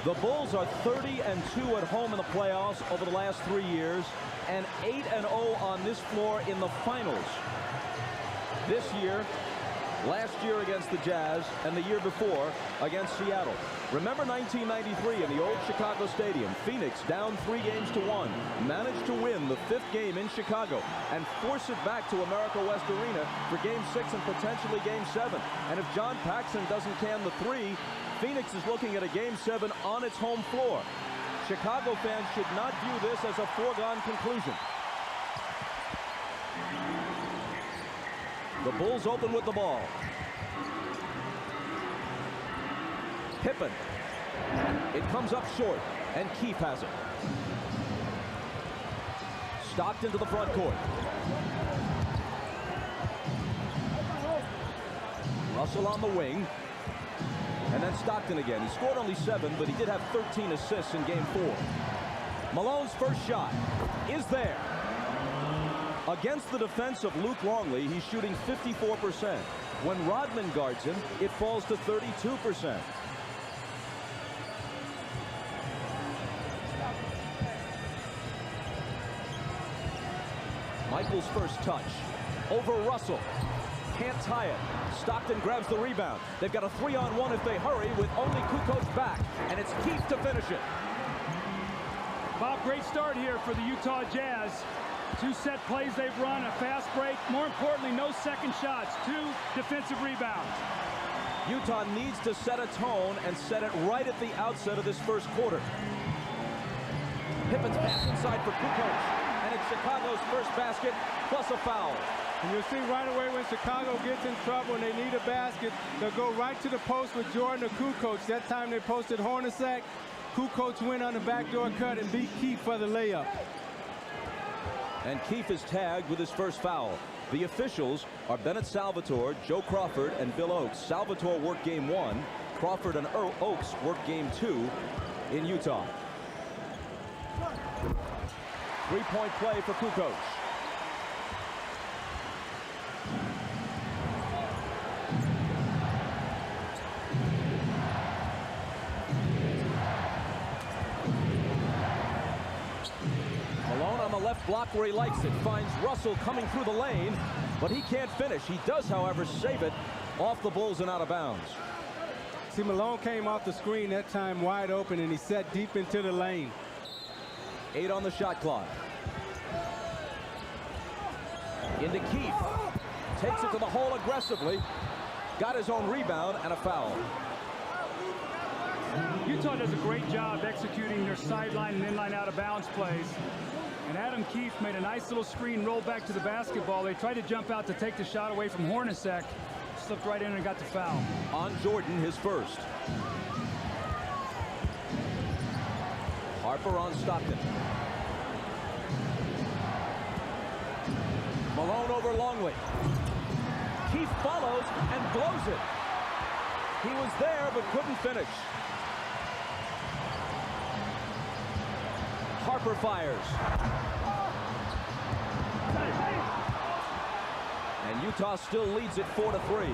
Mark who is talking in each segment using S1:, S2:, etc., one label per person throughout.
S1: The Bulls are 30-2 at home in the playoffs over the last 3 years and 8-0 on this floor in the finals. This year, last year against the Jazz, and the year before against Seattle. Remember 1993 in the old Chicago Stadium. Phoenix down 3-1, managed to win the 5th game in Chicago and force it back to America West Arena for Game 6 and potentially Game 7. And if John Paxson doesn't can the 3, Phoenix is looking at a Game 7 on its home floor. Chicago fans should not view this as a foregone conclusion. The Bulls open with the ball. Pippen. It comes up short, and Keefe has it. Stockton to the front court. Russell on the wing. And then Stockton again. He scored only 7, but he did have 13 assists in Game 4. Malone's first shot is there. Against the defense of Luke Longley, he's shooting 54%. When Rodman guards him, it falls to 32%. Michael's first touch. Over Russell. Can't tie it. Stockton grabs the rebound. They've got a 3-on-1 if they hurry with only Kukoc back. And it's Keefe to finish it.
S2: Bob, great start here for the Utah Jazz. 2 set plays they've run, a fast break. More importantly, no second shots. 2 defensive rebounds.
S1: Utah needs to set a tone and set it right at the outset of this first quarter. Pippen's pass inside for Kukoc. And it's Chicago's first basket plus a foul.
S3: And you'll see right away when Chicago gets in trouble and they need a basket, they'll go right to the post with Jordan or Kukoc. That time they posted Hornacek. Kukoc went on the backdoor cut and beat Keefe for the layup.
S1: And Keefe is tagged with his first foul. The officials are Bennett Salvatore, Joe Crawford, and Bill Oakes. Salvatore worked Game 1. Crawford and Oakes worked Game 2 in Utah. 3-point play for Kukoc. Malone on the left block where he likes it. Finds Russell coming through the lane, but he can't finish. He does, however, save it off the Bulls and out of bounds.
S3: See, Malone came off the screen that time wide open, and he set deep into the lane.
S1: 8 on the shot clock. Into Keefe. Takes it to the hole aggressively. Got his own rebound and a foul.
S2: Utah does a great job executing their sideline and inline out of bounds plays. And Adam Keefe made a nice little screen, roll back to the basketball. They tried to jump out to take the shot away from Hornacek. Slipped right in and got the foul.
S1: On Jordan, his first. Harper on Stockton. Malone over Longley. Keefe follows and blows it. He was there but couldn't finish. Harper fires. And Utah still leads it 4-3.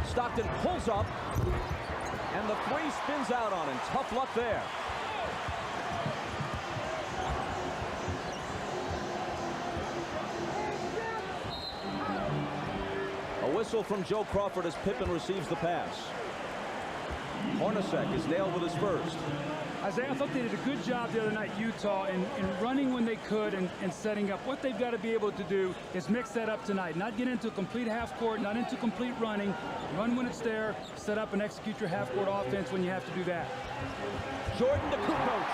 S1: Stockton pulls up, and the 3 spins out on him. Tough luck there. A whistle from Joe Crawford as Pippen receives the pass. Hornacek is nailed with his first.
S2: Isaiah, I thought they did a good job the other night, Utah, in running when they could and setting up. What they've got to be able to do is mix that up tonight. Not get into a complete half court, not into complete running. Run when it's there, set up and execute your half court offense when you have to do that.
S1: Jordan to Kukoc.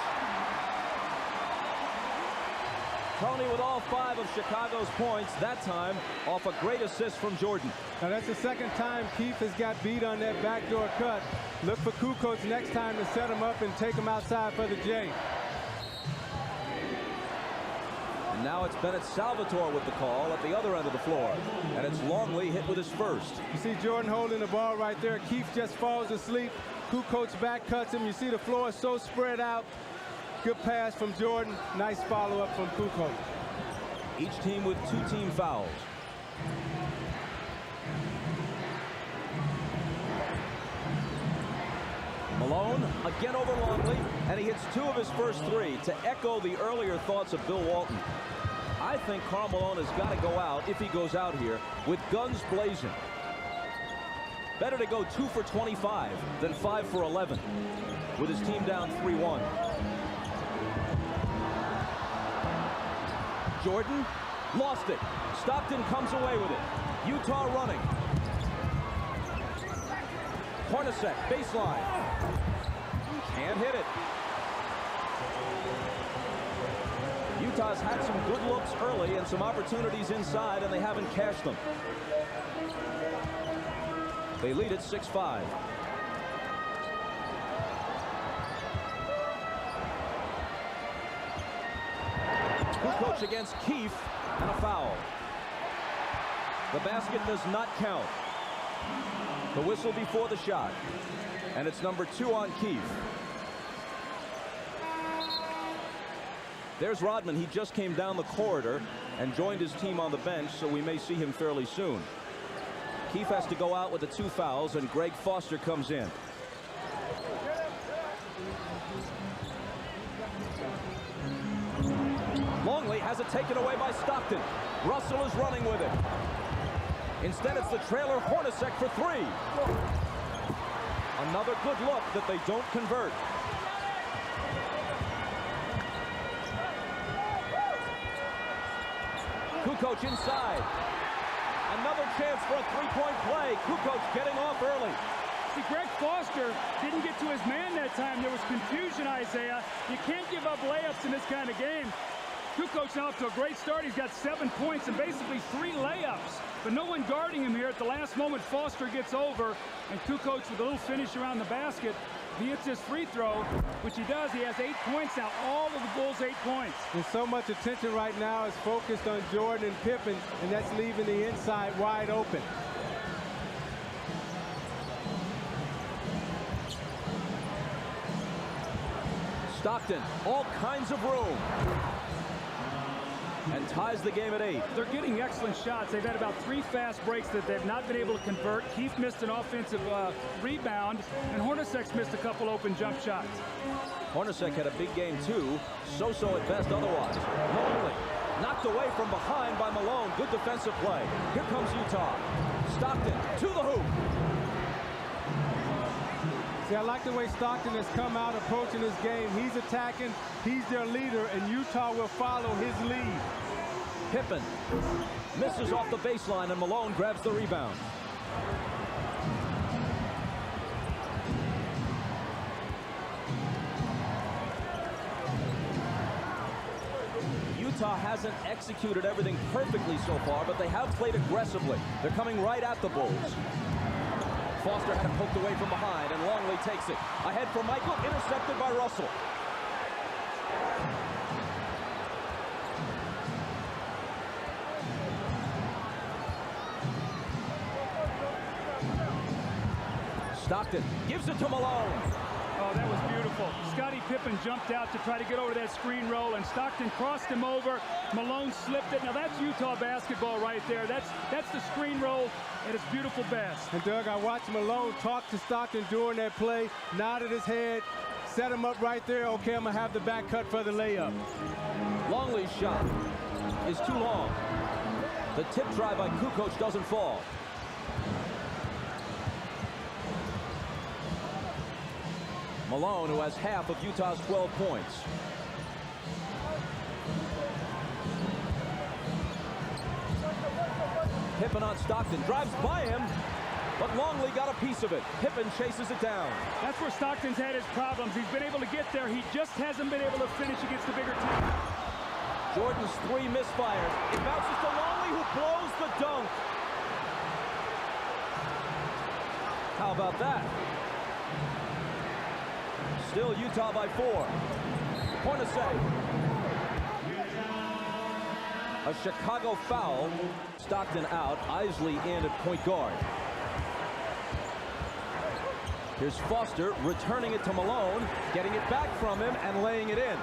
S1: Tony with all 5 of Chicago's points, that time off a great assist from Jordan.
S3: Now that's the second time Keefe has got beat on that backdoor cut. Look for Kukoc next time to set him up and take him outside for the J.
S1: And now it's Bennett Salvatore with the call at the other end of the floor. And it's Longley hit with his first.
S3: You see Jordan holding the ball right there. Keefe just falls asleep. Kukoc back cuts him. You see the floor is so spread out. Good pass from Jordan. Nice follow-up from Kukoc.
S1: Each team with 2 team fouls. Malone again over Longley, and he hits 2 of his first 3. To echo the earlier thoughts of Bill Walton, I think Karl Malone has got to go out, if he goes out here, with guns blazing. Better to go 2 for 25 than 5 for 11 with his team down 3-1. Jordan lost it. Stockton comes away with it. Utah running. Hornacek, baseline. Can't hit it. Utah's had some good looks early and some opportunities inside, and they haven't cashed them. They lead at 6-5. Kukoc against Keefe, and a foul. The basket does not count. The whistle before the shot, and it's number 2 on Keefe. There's Rodman. He just came down the corridor and joined his team on the bench, so we may see him fairly soon. Keefe has to go out with the 2 fouls, and Greg Foster comes in. Longley has it taken away by Stockton. Russell is running with it. Instead, it's the trailer Hornacek for 3. Another good look that they don't convert. Kukoc inside. Another chance for a 3-point play. Kukoc getting off early.
S2: See, Greg Foster didn't get to his man that time. There was confusion, Isaiah. You can't give up layups in this kind of game. Kukoc now off to a great start. He's got 7 points and basically 3 layups. But no one guarding him here. At the last moment, Foster gets over, and Kukoc with a little finish around the basket. He hits his free throw, which he does. He has 8 points now. All of the Bulls 8 points.
S3: And so much attention right now is focused on Jordan and Pippen, and that's leaving the inside wide open.
S1: Stockton, all kinds of room, and ties the game at 8.
S2: They're getting excellent shots. They've had about 3 fast breaks that they've not been able to convert. Keefe missed an offensive rebound, and Hornacek's missed a couple open jump shots.
S1: Hornacek had a big game too. So-so at best otherwise. Longley knocked away from behind by Malone. Good defensive play. Here comes Utah. Stockton to the hoop.
S3: See, I like the way Stockton has come out approaching this game. He's attacking, he's their leader, and Utah will follow his lead.
S1: Pippen misses off the baseline, and Malone grabs the rebound. Utah hasn't executed everything perfectly so far, but they have played aggressively. They're coming right at the Bulls. Foster had poked away from behind, and Longley takes it. Ahead for Michael, intercepted by Russell. Stockton gives it to Malone.
S2: Oh, that was beautiful. Scottie Pippen jumped out to try to get over that screen roll, and Stockton crossed him over. Malone slipped it. Now that's Utah basketball right there. That's the screen roll at its beautiful best.
S3: And Doug, I watched Malone talk to Stockton during that play, nodded his head, set him up right there. Okay, I'm gonna have the back cut for the layup.
S1: Longley's shot is too long. The tip try by Kukoc doesn't fall. Malone, who has half of Utah's 12 points. Pippen on Stockton, drives by him, but Longley got a piece of it. Pippen chases it down.
S2: That's where Stockton's had his problems. He's been able to get there. He just hasn't been able to finish against the bigger team.
S1: Jordan's 3 misfires. It bounces to Longley, who blows the dunk. How about that? Still Utah by 4. Hornacek. A Chicago foul. Stockton out. Isley in at point guard. Here's Foster returning it to Malone, getting it back from him and laying it in.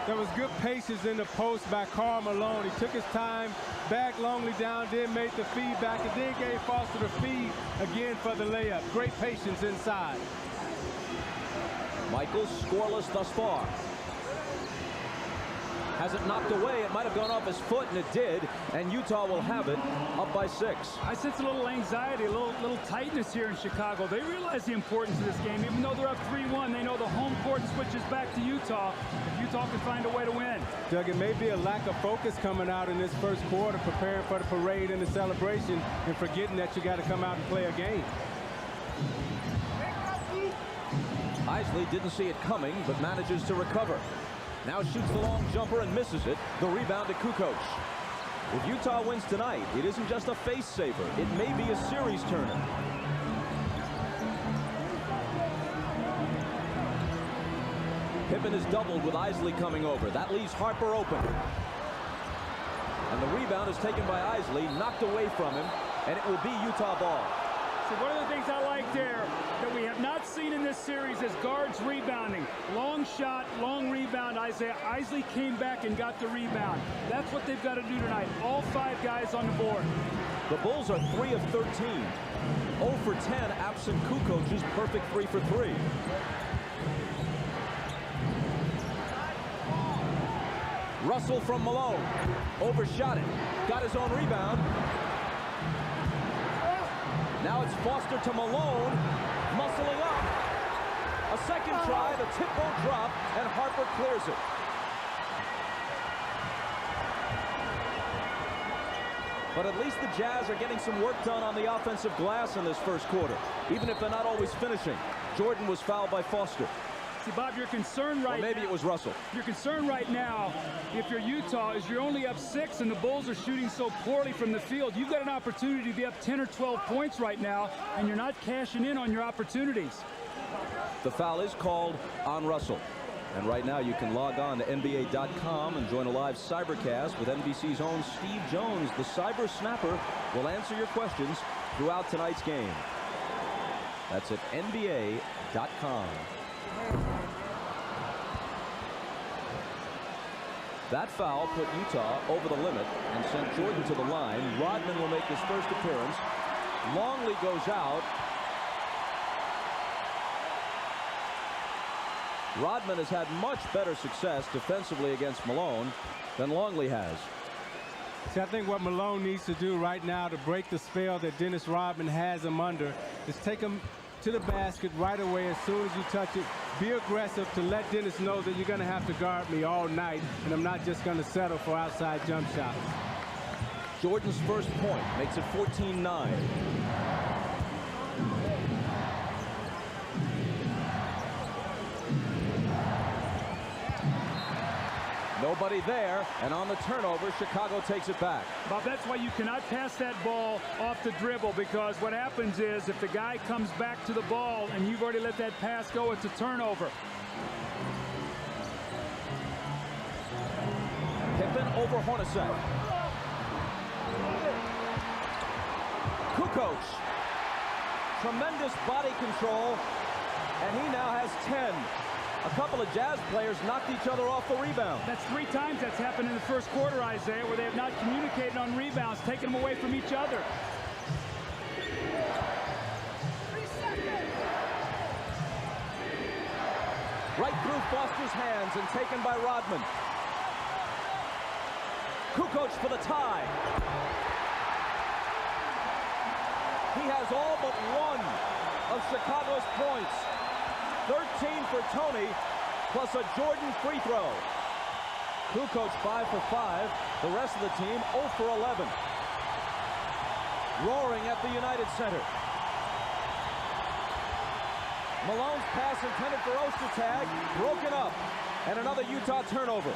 S3: There was good patience in the post by Karl Malone. He took his time, back Longley down, then made the feed back, and then gave Foster the feed again for the layup. Great patience inside.
S1: Michaels scoreless thus far. Has it knocked away. It might have gone off his foot, and it did. And Utah will have it, up by 6.
S2: I sense a little anxiety, a little tightness here in Chicago. They realize the importance of this game. Even though they're up 3-1, they know the home court switches back to Utah. If Utah can find a way to win.
S3: Doug, it may be a lack of focus coming out in this first quarter, preparing for the parade and the celebration, and forgetting that you got to come out and play a game.
S1: Isley didn't see it coming, but manages to recover. Now shoots the long jumper and misses it. The rebound to Kukoc. If Utah wins tonight, it isn't just a face saver. It may be a series turner. Pippen is doubled with Isley coming over. That leaves Harper open. And the rebound is taken by Isley, knocked away from him, and it will be Utah ball.
S2: So one of the things I like there that we have not seen in this series is guards rebounding. Long shot, long rebound. Isley came back and got the rebound. That's what they've got to do tonight. All 5 guys on the board.
S1: The Bulls are 3 of 13. 0 for 10 absent Kukoc's perfect 3 for 3. Russell from Malone. Overshot it. Got his own rebound. Now it's Foster to Malone, muscling up. A second try, the tip won't drop, and Harper clears it. But at least the Jazz are getting some work done on the offensive glass in this first quarter, even if they're not always finishing. Jordan was fouled by Foster.
S2: See, Bob, your concern right now...
S1: Or maybe it was Russell.
S2: Your concern right now, if you're Utah, is you're only up 6 and the Bulls are shooting so poorly from the field. You've got an opportunity to be up 10 or 12 points right now, and you're not cashing in on your opportunities.
S1: The foul is called on Russell. And right now you can log on to NBA.com and join a live cybercast with NBC's own Steve Jones. The cyber snapper will answer your questions throughout tonight's game. That's at NBA.com. That foul put Utah over the limit and sent Jordan to the line. Rodman will make his first appearance. Longley goes out. Rodman has had much better success defensively against Malone than Longley has.
S3: See, I think what Malone needs to do right now to break the spell that Dennis Rodman has him under is take him to the basket right away as soon as you touch it. Be aggressive to let Dennis know that you're going to have to guard me all night, and I'm not just going to settle for outside jump shots.
S1: Jordan's first point makes it 14-9. Nobody there, and on the turnover, Chicago takes it back.
S2: Bob, that's why you cannot pass that ball off the dribble, because what happens is if the guy comes back to the ball and you've already let that pass go, it's a turnover.
S1: Pippen over Hornacek. Kukoc. Tremendous body control, and he now has 10. A couple of Jazz players knocked each other off the rebound.
S2: That's 3 times that's happened in the first quarter, Isaiah, where they have not communicated on rebounds, taking them away from each other.
S1: Right through Foster's hands and taken by Rodman. Kukoc for the tie. He has all but one of Chicago's points. 13 for Tony, plus a Jordan free throw. Kukoc 5 for 5. The rest of the team 0 for 11. Roaring at the United Center. Malone's pass intended for Ostertag, broken up, and another Utah turnover.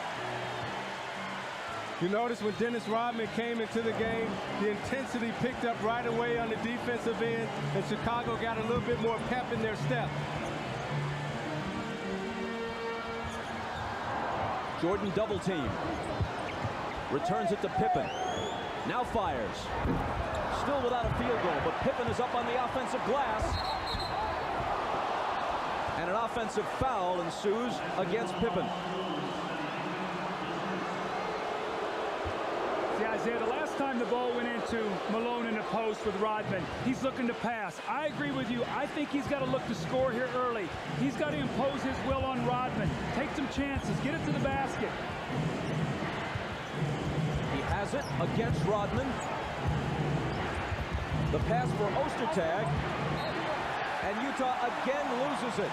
S3: You notice when Dennis Rodman came into the game, the intensity picked up right away on the defensive end, and Chicago got a little bit more pep in their step.
S1: Jordan double team. Returns it to Pippen. Now fires. Still without a field goal, but Pippen is up on the offensive glass. And an offensive foul ensues against Pippen.
S2: Isaiah, the last time the ball went into Malone in the post with Rodman, he's looking to pass. I agree with you. I think he's got to look to score here early. He's got to impose his will on Rodman. Take some chances. Get it to the basket.
S1: He has it against Rodman. The pass for Ostertag. And Utah again loses it.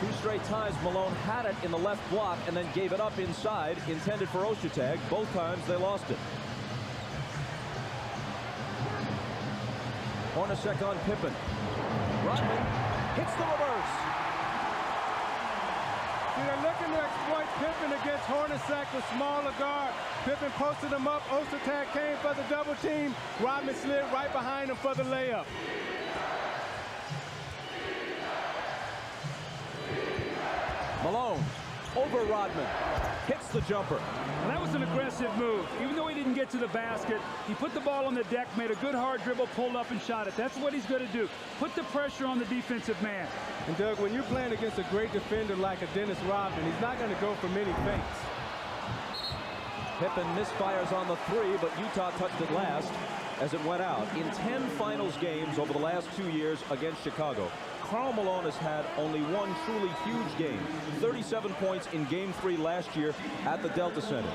S1: Two straight times Malone had it in the left block and then gave it up inside, intended for Ostertag. Both times they lost it. Hornacek on Pippen. Rodman hits the reverse.
S3: See, they're looking to exploit Pippen against Hornacek, the smaller guard. Pippen posted him up. Ostertag came for the double team. Rodman slid right behind him for the layup.
S1: Malone over Rodman. Hits the jumper.
S2: Well, that was an aggressive move. Even though he didn't get to the basket, he put the ball on the deck, made a good hard dribble, pulled up and shot it. That's what he's going to do. Put the pressure on the defensive man.
S3: And Doug, when you're playing against a great defender like a Dennis Rodman, he's not going to go for many feints.
S1: Pippen misfires on the three, but Utah touched it last as it went out. In 10 finals games over the last 2 years against Chicago, Karl Malone has had only one truly huge game. 37 points in Game 3 last year at the Delta Center.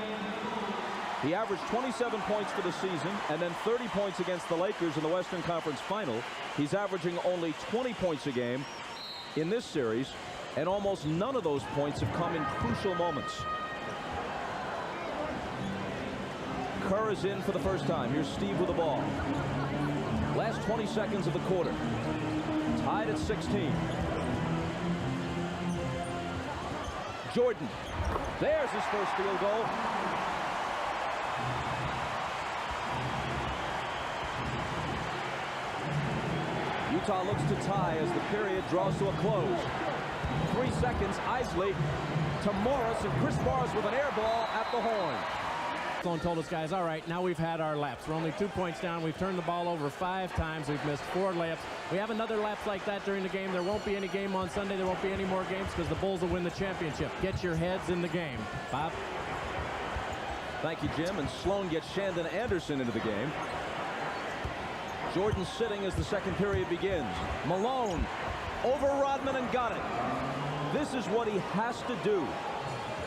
S1: He averaged 27 points for the season and then 30 points against the Lakers in the Western Conference Final. He's averaging only 20 points a game in this series, and almost none of those points have come in crucial moments. Kerr is in for the first time. Here's Steve with the ball. Last 20 seconds of the quarter. Tied at 16. Jordan. There's his first field goal. Utah looks to tie as the period draws to a close. 3 seconds. Isley to Morris, and Chris Morris with an air ball at the horn.
S4: Sloan told us, guys, all right, now we've had our laps. We're only 2 points down. We've turned the ball over 5 times. We've missed 4 layups. We have another lapse like that during the game. There won't be any game on Sunday. There won't be any more games because the Bulls will win the championship. Get your heads in the game. Bob?
S1: Thank you, Jim. And Sloan gets Shandon Anderson into the game. Jordan sitting as the second period begins. Malone over Rodman and got it. This is what he has to do.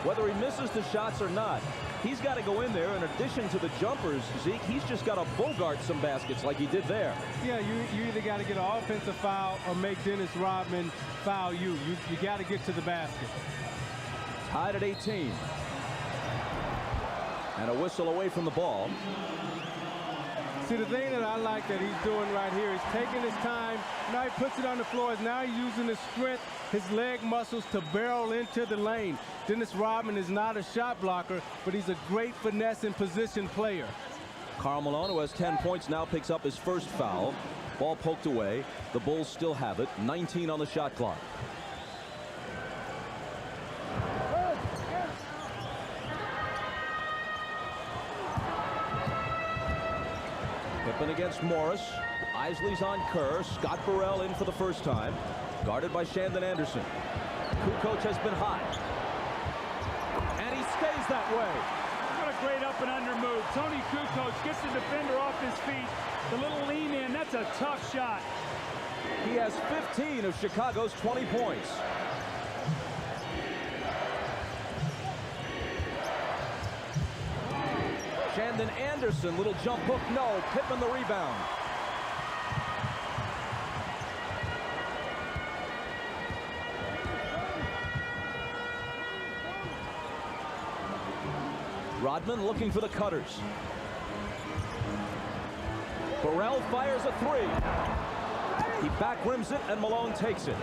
S1: Whether he misses the shots or not, he's got to go in there. In addition to the jumpers, Zeke, he's just got to bogart some baskets like he did there.
S3: Yeah, you either got to get an offensive foul or make Dennis Rodman foul you. You got to get to the basket.
S1: Tied at 18. And a whistle away from the ball.
S3: See, the thing that I like that he's doing right here is taking his time. Now he puts it on the floor. Now he's using his strength, his leg muscles to barrel into the lane. Dennis Rodman is not a shot blocker, but he's a great finesse and position player.
S1: Karl Malone, who has 10 points, now picks up his first foul. Ball poked away. The Bulls still have it. 19 on the shot clock. Pippen against Morris. Isley's on Kerr. Scott Burrell in for the first time. Guarded by Shandon Anderson. Kukoc has been hot. And he stays that way.
S2: What a great up and under move. Tony Kukoc gets the defender off his feet. The little lean in, that's a tough shot.
S1: He has 15 of Chicago's 20 points. Shandon Anderson, little jump hook, no. Pippen the rebound. Rodman looking for the cutters. Burrell fires a three. He back rims it, and Malone takes it.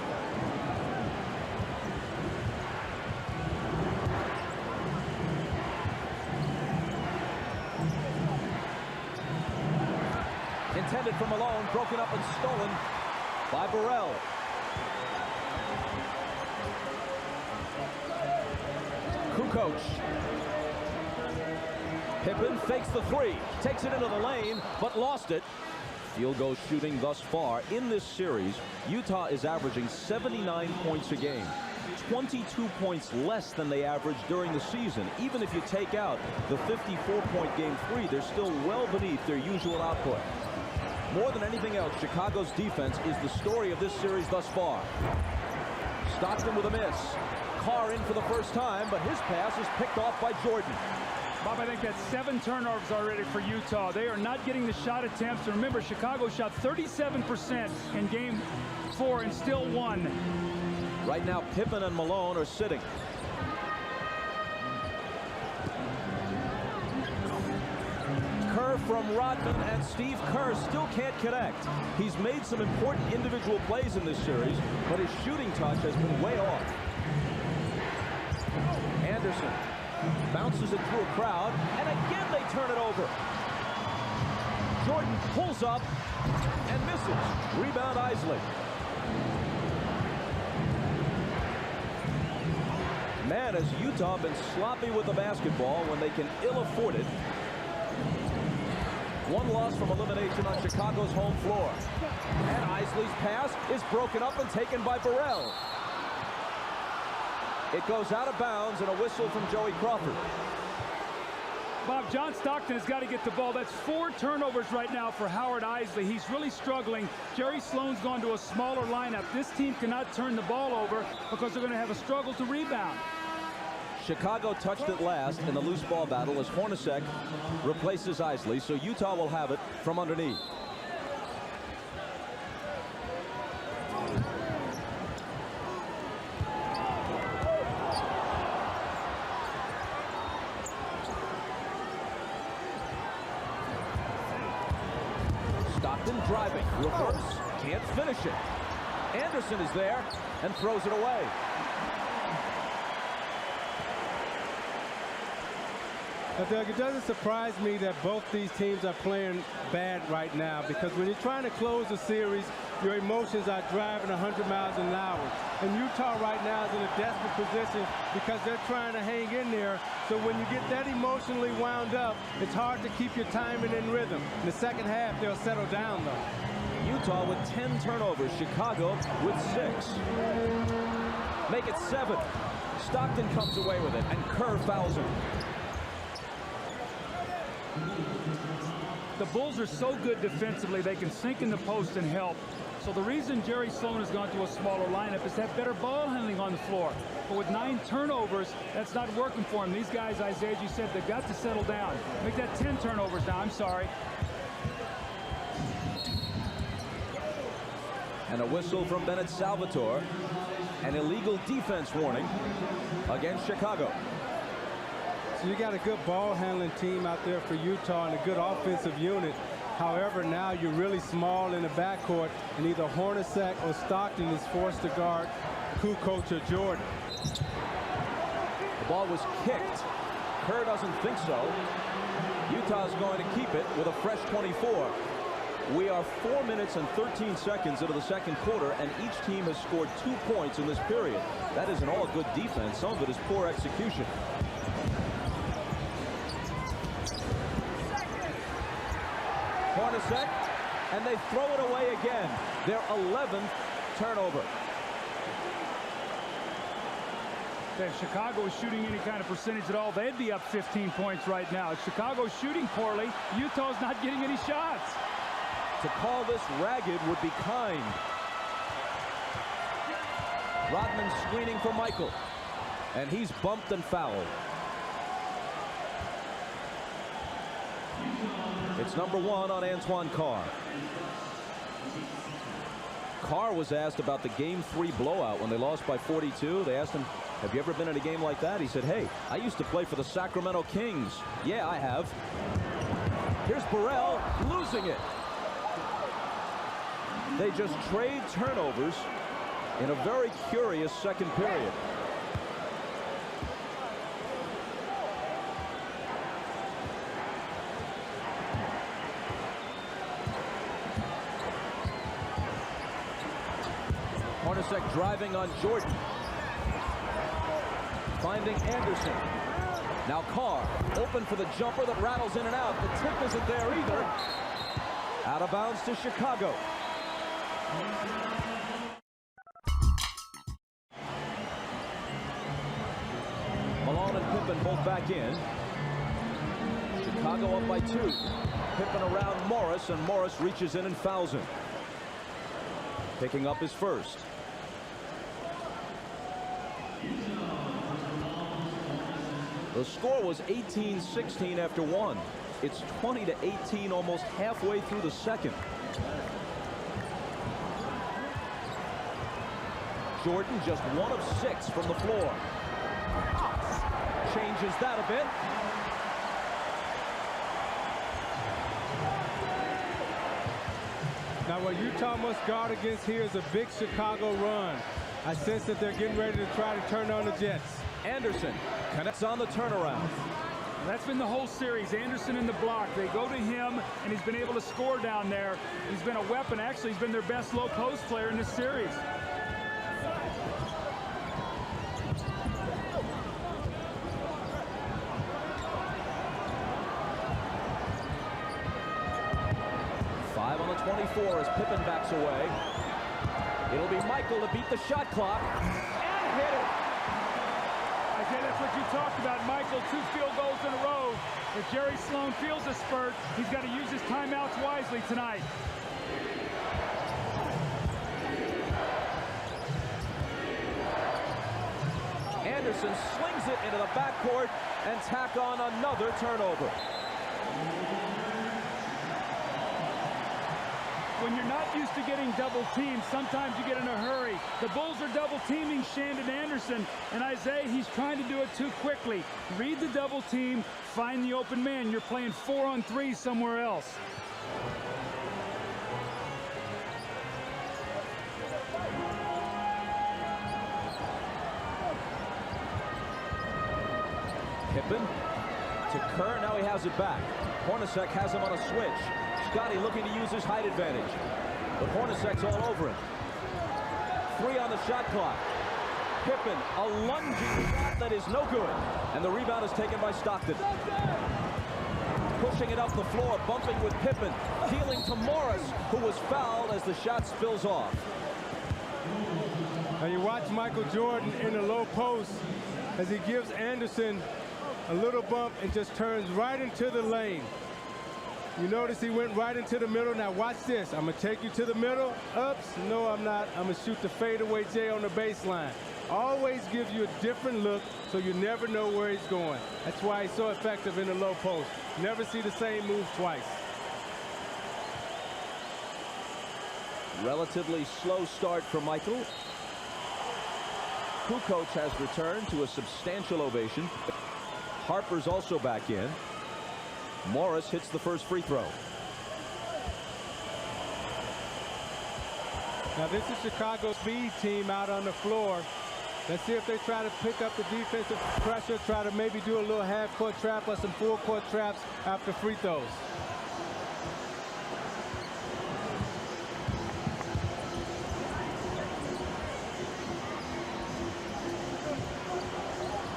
S1: Intended for Malone, broken up and stolen by Burrell. Kukoc. Pippen fakes the three, takes it into the lane, but lost it. Field goal shooting thus far in this series, Utah is averaging 79 points a game. 22 points less than they averaged during the season. Even if you take out the 54-point Game 3, they're still well beneath their usual output. More than anything else, Chicago's defense is the story of this series thus far. Stockton with a miss. Carr in for the first time, but his pass is picked off by Jordan.
S2: Bob, I think that's 7 turnovers already for Utah. They are not getting the shot attempts. And remember, Chicago shot 37% in Game 4 and still won.
S1: Right now, Pippen and Malone are sitting. Kerr from Rodman, and Steve Kerr still can't connect. He's made some important individual plays in this series, but his shooting touch has been way off. Anderson bounces it through a crowd, and again they turn it over. Jordan pulls up and misses. Rebound Isley. Man, has Utah been sloppy with the basketball when they can ill afford it. One loss from elimination on Chicago's home floor. And Isley's pass is broken up and taken by Burrell. It goes out of bounds, and a whistle from Joey Crawford.
S2: Bob, John Stockton has got to get the ball. That's 4 turnovers right now for Howard Isley. He's really struggling. Jerry Sloan's gone to a smaller lineup. This team cannot turn the ball over because they're going to have a struggle to rebound.
S1: Chicago touched it last in the loose ball battle as Hornacek replaces Isley, so Utah will have it from underneath. Stockton driving, reverse, can't finish it. Anderson is there and throws it away.
S3: Doug, it doesn't surprise me that both these teams are playing bad right now, because when you're trying to close a series, your emotions are driving 100 miles an hour. And Utah right now is in a desperate position because they're trying to hang in there. So when you get that emotionally wound up, it's hard to keep your timing in rhythm. In the second half, they'll settle down, though.
S1: Utah with 10 turnovers. Chicago with 6. Make it 7. Stockton comes away with it, and Kerr fouls him.
S2: The Bulls are so good defensively, they can sink in the post and help. So the reason Jerry Sloan has gone to a smaller lineup is to have better ball handling on the floor. But with 9 turnovers, that's not working for him. These guys, Isaiah, as you said, they've got to settle down. Make that 10 turnovers now. I'm sorry.
S1: And a whistle from Bennett Salvatore. An illegal defense warning against Chicago.
S3: So you got a good ball handling team out there for Utah and a good offensive unit. However, now you're really small in the backcourt, and either Hornacek or Stockton is forced to guard Kukoc or Jordan.
S1: The ball was kicked. Kerr doesn't think so. Utah's going to keep it with a fresh 24. We are 4 minutes and 13 seconds into the second quarter, and each team has scored 2 points in this period. That isn't all good defense. Some of it is poor execution. Hornacek, and they throw it away again. Their 11th turnover.
S2: If Chicago is shooting any kind of percentage at all, they'd be up 15 points right now. If Chicago's shooting poorly, Utah's not getting any shots.
S1: To call this ragged would be kind. Rodman screening for Michael, and he's bumped and fouled. It's number 1 on Antoine Carr. Carr was asked about the Game 3 blowout when they lost by 42. They asked him, have you ever been in a game like that? He said, hey, I used to play for the Sacramento Kings. Yeah, I have. Here's Burrell losing it. They just trade turnovers in a very curious second period. Hornacek driving on Jordan. Finding Anderson. Now Carr open for the jumper that rattles in and out. The tip isn't there either. Out of bounds to Chicago. Pippen both back in. Chicago up by 2. Pippen around Morris, and Morris reaches in and fouls him. Picking up his first. The score was 18-16 after 1. It's 20-18 almost halfway through the second. Jordan just 1 of 6 from the floor. Changes that a bit.
S3: Now what Utah must guard against here is a big Chicago run. I sense that they're getting ready to try to turn on the Jets.
S1: Anderson connects on the turnaround.
S2: That's been the whole series. Anderson in the block. They go to him, and he's been able to score down there. He's been a weapon. Actually, he's been their best low post player in this series.
S1: Five on the 24 as Pippen backs away. It'll be Michael to beat the shot clock and hit it.
S2: Okay, that's what you talked about, Michael. 2 field goals in a row. If Jerry Sloan feels a spurt, he's got to use his timeouts wisely tonight.
S1: Anderson slings it into the backcourt and tack on another turnover.
S2: When you're not used to getting double teamed, sometimes you get in a hurry. The Bulls are double teaming Shandon Anderson, and Isaiah, he's trying to do it too quickly. Read the double team, find the open man. You're playing 4-on-3 somewhere else.
S1: Pippen to Kerr. Now he has it back. Hornacek has him on a switch. Scotty looking to use his height advantage, but Hornacek's all over him. 3 on the shot clock. Pippen, a lunging shot that is no good, and the rebound is taken by Stockton. Pushing it up the floor, bumping with Pippen, dealing to Morris, who was fouled as the shot spills off.
S3: Now you watch Michael Jordan in the low post as he gives Anderson a little bump and just turns right into the lane. You notice he went right into the middle. Now watch this. I'm going to take you to the middle. Ups. No, I'm not. I'm going to shoot the fadeaway J on the baseline. Always gives you a different look, so you never know where he's going. That's why he's so effective in the low post. Never see the same move twice.
S1: Relatively slow start for Michael. Kukoc has returned to a substantial ovation. Harper's also back in. Morris hits the first free throw.
S3: Now this is Chicago's speed team out on the floor. Let's see if they try to pick up the defensive pressure, try to maybe do a little half-court trap or some full-court traps after free throws.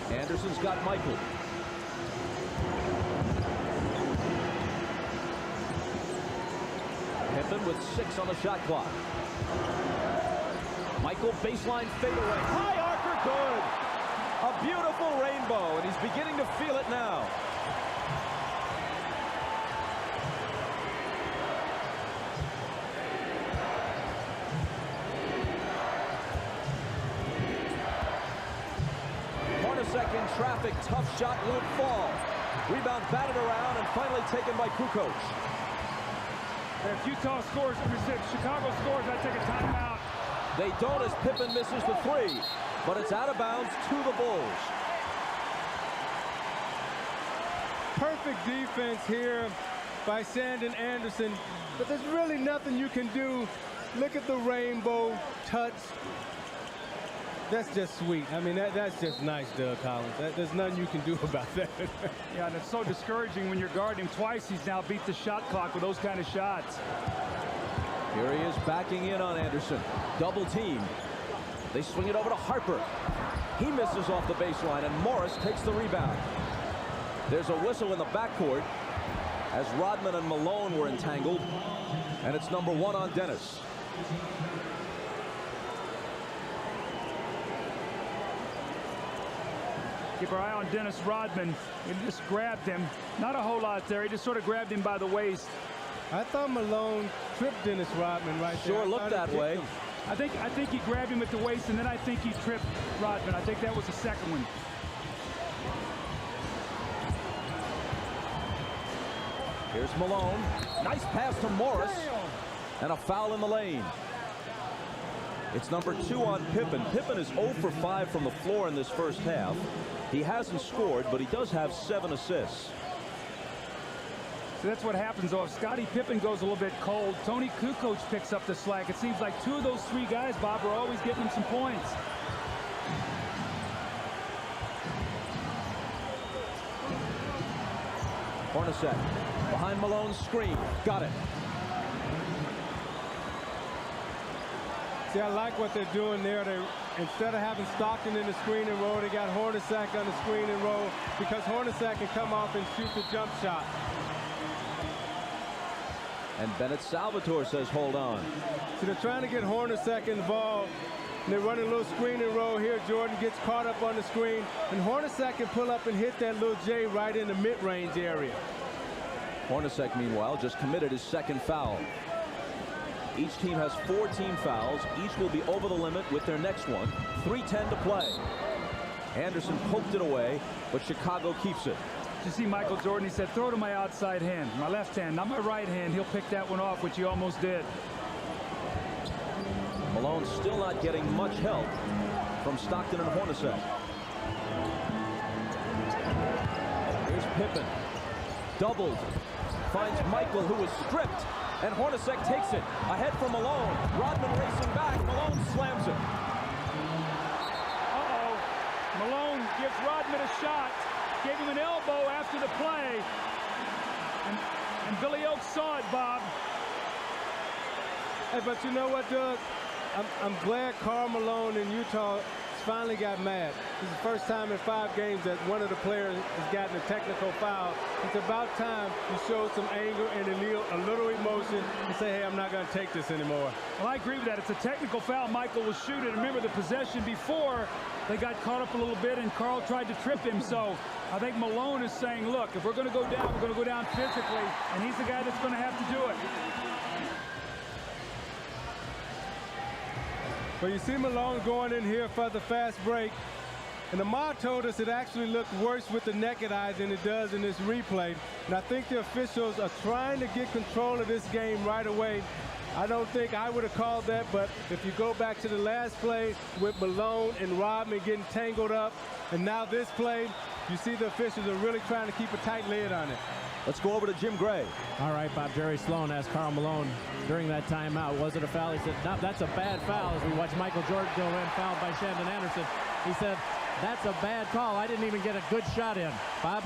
S1: Anderson's got Michael. Pippen with 6 on the shot clock. Michael baseline fadeaway. High archer, good. A beautiful rainbow, and he's beginning to feel it now. Hornacek in traffic, tough shot, won't fall. Rebound batted around and finally taken by Kukoc.
S2: If Utah scores, if Chicago scores, I take a timeout.
S1: They don't as Pippen misses the 3, but it's out of bounds to the Bulls.
S3: Perfect defense here by Shandon Anderson, but there's really nothing you can do. Look at the rainbow touch. That's just sweet. I mean, that's just nice, Doug Collins. There's nothing you can do about that.
S2: Yeah, and it's so discouraging when you're guarding him twice. He's now beat the shot clock with those kind of shots.
S1: Here he is backing in on Anderson. Double team. They swing it over to Harper. He misses off the baseline, and Morris takes the rebound. There's a whistle in the backcourt as Rodman and Malone were entangled, and it's number 1 on Dennis.
S2: keep our eye on Dennis Rodman. He just grabbed him. Not a whole lot there. He just sort of grabbed him by the waist.
S3: I thought Malone tripped Dennis Rodman right there.
S1: Sure looked that way.
S2: I think he grabbed him at the waist, and then I think he tripped Rodman. I think that was the second one.
S1: Here's Malone. Nice pass to Morris. And a foul in the lane. It's number 2 on Pippen. Pippen is 0 for 5 from the floor in this first half. He hasn't scored, but he does have 7 assists.
S2: So that's what happens, though. If Scottie Pippen goes a little bit cold, Tony Kukoc picks up the slack. It seems like 2 of those 3 guys, Bob, are always getting him some points.
S1: Hornacek behind Malone's screen. Got it.
S3: See, I like what they're doing there. They, instead of having Stockton in the screen and roll, they got Hornacek on the screen and roll because Hornacek can come off and shoot the jump shot.
S1: And Bennett Salvatore says hold on.
S3: So they're trying to get Hornacek involved. And they're running a little screen and roll here. Jordan gets caught up on the screen. And Hornacek can pull up and hit that little J right in the mid-range area.
S1: Hornacek, meanwhile, just committed his second foul. Each team has 4 team fouls. Each will be over the limit with their next one. 3:10 to play. Anderson poked it away, but Chicago keeps it.
S2: You see Michael Jordan, he said, throw to my outside hand, my left hand, not my right hand. He'll pick that one off, which he almost did.
S1: Malone still not getting much help from Stockton and Hornacek. Here's Pippen. Doubled. Finds Michael, who is stripped. And Hornacek takes it. Ahead for Malone. Rodman racing back. Malone slams it.
S2: Uh-oh. Malone gives Rodman a shot. Gave him an elbow after the play. And Billy Oakes saw it, Bob.
S3: Hey, but you know what, Doug? I'm glad Karl Malone in Utah finally got mad. This is the first time in 5 games that one of the players has gotten a technical foul. It's about time you showed some anger and a little emotion and say, hey, I'm not going to take this anymore.
S2: Well, I agree with that. It's a technical foul. Michael was shooting. Remember the possession before, they got caught up a little bit and Karl tried to trip him. So I think Malone is saying, look, if we're going to go down, we're going to go down physically. And he's the guy that's going to have to do it.
S3: But you see Malone going in here for the fast break. And Ahmad told us it actually looked worse with the naked eye than it does in this replay. And I think the officials are trying to get control of this game right away. I don't think I would have called that, but if you go back to the last play with Malone and Rodman getting tangled up, and now this play, you see the officials are really trying to keep a tight lid on it.
S1: Let's go over to Jim Gray.
S4: All right, Bob. Jerry Sloan asked Karl Malone during that timeout, was it a foul? He said, no, that's a bad foul. As we watch Michael Jordan go in, fouled by Shandon Anderson. He said, that's a bad call. I didn't even get a good shot in. Bob?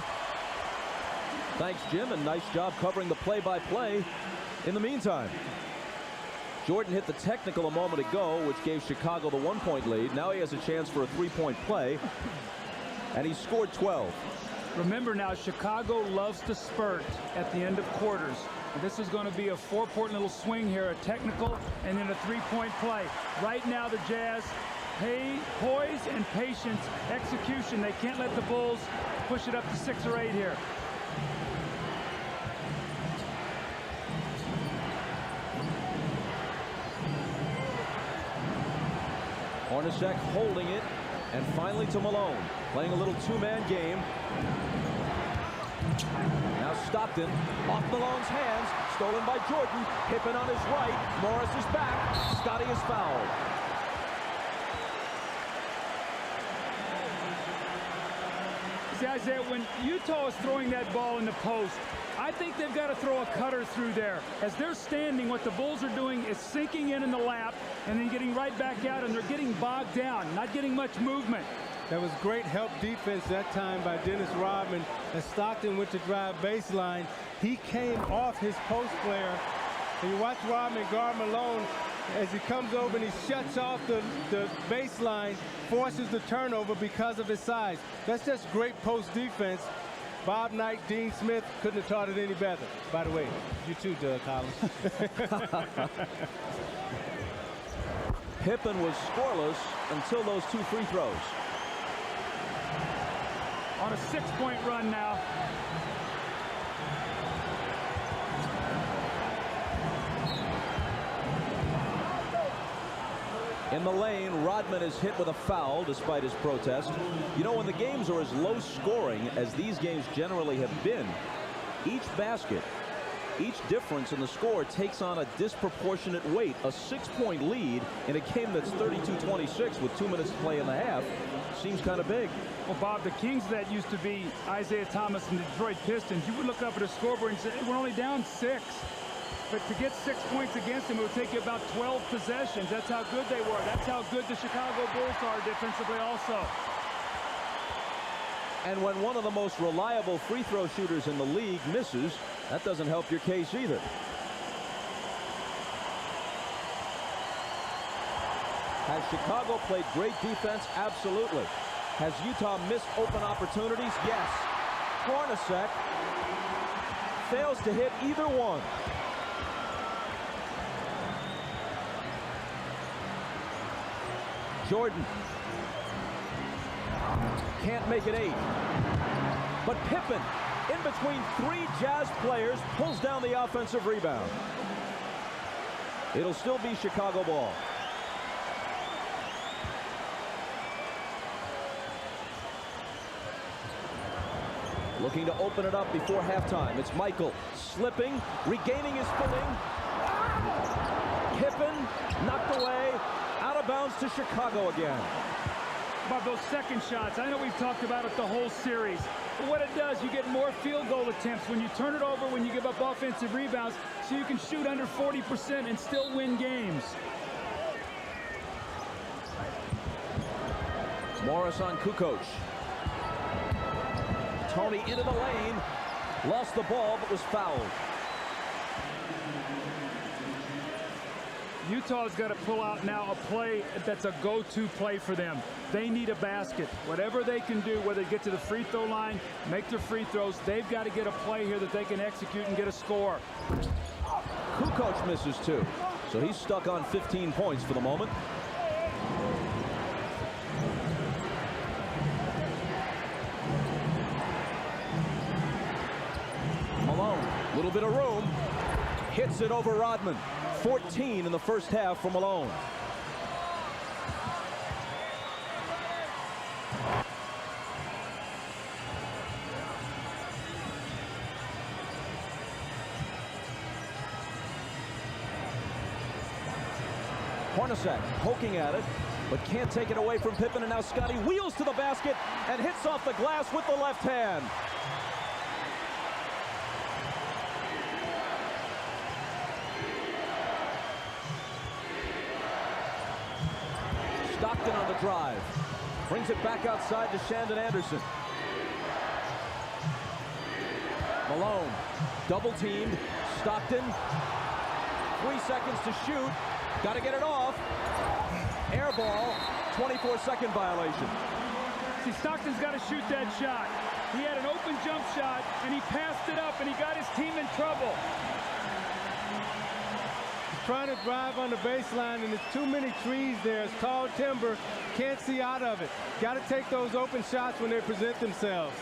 S1: Thanks, Jim, and nice job covering the play-by-play in the meantime. Jordan hit the technical a moment ago, which gave Chicago the 1-point lead. Now he has a chance for a 3-point play, and he scored 12.
S2: Remember now, Chicago loves to spurt at the end of quarters. And this is going to be a 4-point little swing here, a technical and then a 3-point play. Right now, the Jazz, poise and patience, execution. They can't let the Bulls push it up to 6 or 8 here.
S1: Hornacek holding it, and finally to Malone, playing a little 2-man game. Now Stockton, off Malone's hands, stolen by Jordan. Pippen on his right, Morris is back, Scottie is fouled.
S2: See, Isaiah, when Utah is throwing that ball in the post, I think they've got to throw a cutter through there. As they're standing, what the Bulls are doing is sinking in the lap and then getting right back out, and they're getting bogged down, not getting much movement.
S3: That was great help defense that time by Dennis Rodman. As Stockton went to drive baseline, he came off his post player. And you watch Rodman guard Malone as he comes over and he shuts off the baseline, forces the turnover because of his size. That's just great post defense. Bob Knight, Dean Smith couldn't have taught it any better. By the way, you too, Doug Collins.
S1: Pippen was scoreless until those 2 free throws.
S2: on a 6-point run now.
S1: In the lane, Rodman is hit with a foul despite his protest. You know, when the games are as low scoring as these games generally have been, each basket, each difference in the score takes on a disproportionate weight. A 6-point lead in a game that's 32-26 with 2 minutes to play in the half seems kind of big.
S2: Well, Bob, the Kings that used to be Isaiah Thomas and the Detroit Pistons, you would look up at a scoreboard and say, hey, we're only down 6. But to get 6 points against them, it would take you about 12 possessions. That's how good they were. That's how good the Chicago Bulls are defensively also.
S1: And when one of the most reliable free throw shooters in the league misses, that doesn't help your case either. Has Chicago played great defense? Absolutely. Has Utah missed open opportunities? Yes. Hornacek fails to hit either one. Jordan can't make it 8. But Pippen, in between 3 Jazz players, pulls down the offensive rebound. It'll still be Chicago ball. Looking to open it up before halftime. It's Michael slipping, regaining his footing. Pippen knocked away. Out of bounds to Chicago again.
S2: About those second shots, I know we've talked about it the whole series. But what it does, you get more field goal attempts when you turn it over, when you give up offensive rebounds, so you can shoot under 40% and still win games.
S1: Morris on Kukoc. Tony into the lane. Lost the ball, but was fouled.
S2: Utah's got to pull out now a play that's a go-to play for them. They need a basket. Whatever they can do, whether they get to the free throw line, make their free throws, they've got to get a play here that they can execute and get a score.
S1: Kukoc misses 2, so he's stuck on 15 points for the moment. Malone, little bit of room, hits it over Rodman. 14 in the first half for Malone. Hornacek poking at it, but can't take it away from Pippen, and now Scotty wheels to the basket and hits off the glass with the left hand. Stockton on the drive. Brings it back outside to Shandon Anderson. Malone double teamed. Stockton. 3 seconds to shoot. Got to get it off. Air ball. 24-second violation.
S2: See, Stockton's got to shoot that shot. He had an open jump shot, and he passed it up, and he got his team in trouble.
S3: Trying to drive on the baseline, and there's too many trees there. It's tall timber. Can't see out of it. Got to take those open shots when they present themselves.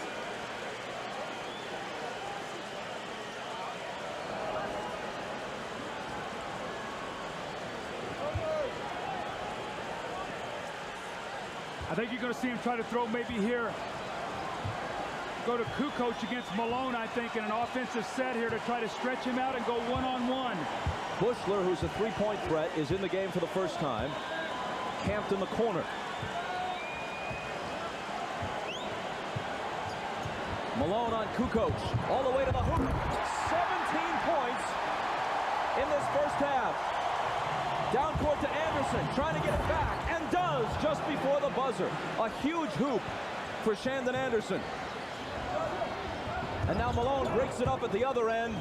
S2: I think you're going to see him try to throw maybe here. Go to Kukoc against Malone, I think, in an offensive set here to try to stretch him out and go one-on-one.
S1: Bushler, who's a three-point threat, is in the game for the first time. Camped in the corner. Malone on Kukoc, all the way to the hoop. 17 points in this first half. Down court to Anderson, trying to get it back, and does just before the buzzer. A huge hoop for Shandon Anderson. And now Malone breaks it up at the other end.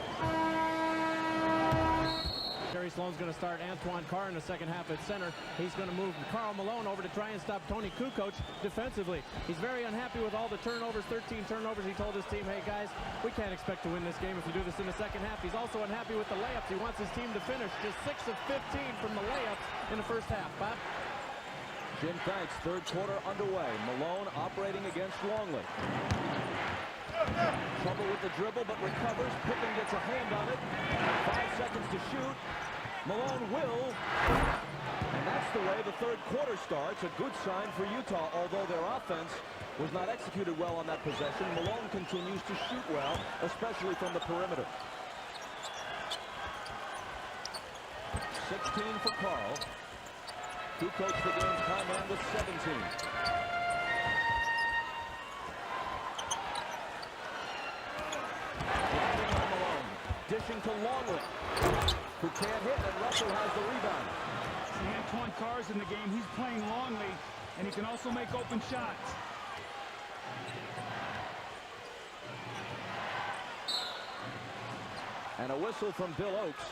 S4: Jerry Sloan's going to start Antoine Carr in the second half at center. He's going to move Karl Malone over to try and stop Tony Kukoc defensively. He's very unhappy with all the turnovers, 13 turnovers. He told his team, hey guys, we can't expect to win this game if you do this in the second half. He's also unhappy with the layups. He wants his team to finish just 6 of 15 from the layups in the first half. Bob?
S1: Jim Thanks, third quarter underway. Malone operating against Longley. Trouble with the dribble, but recovers. Pippen gets a hand on it. 5 seconds to shoot. Malone will. And that's the way the third quarter starts. A good sign for Utah, although their offense was not executed well on that possession. Malone continues to shoot well, especially from the perimeter. 16 for Carl. Kukoc the game's high man with 17. Driving on Malone. Dishing to Longley, who can't hit, and Russell has the rebound.
S2: See, Antoine Carr's in the game. He's playing Longley, and he can also make open shots.
S1: And a whistle from Bill Oakes.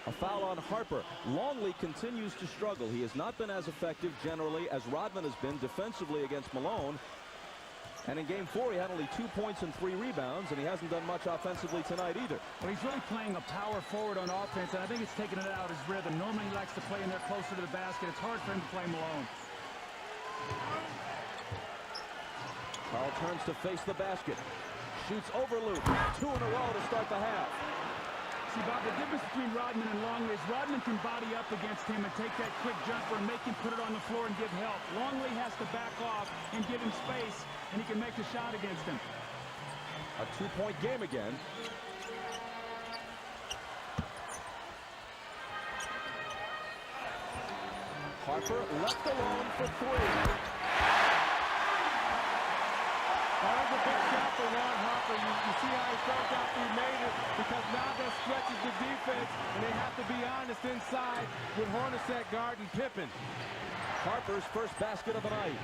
S1: A foul on Harper. Longley continues to struggle. He has not been as effective generally as Rodman has been defensively against Malone. And in game 4, he had only 2 points and 3 rebounds, and he hasn't done much offensively tonight either.
S2: Well, he's really playing a power forward on offense, and I think it's taken it out of his rhythm. Normally he likes to play in there closer to the basket. It's hard for him to play Malone.
S1: Carl turns to face the basket. Shoots over Luke. 2 in a row to start the half.
S2: See, Bob, the difference between Rodman and Longley is Rodman can body up against him and take that quick jumper and make him put it on the floor and give help. Longley has to back off and give him space, and he can make the shot against him.
S1: A 2-point game again. Harper left alone for 3.
S3: That was a big shot for Ron Harper. You see how he felt after he made it, because now that stretches the defense, and they have to be honest inside with Hornacek guarding Pippen.
S1: Harper's first basket of the night.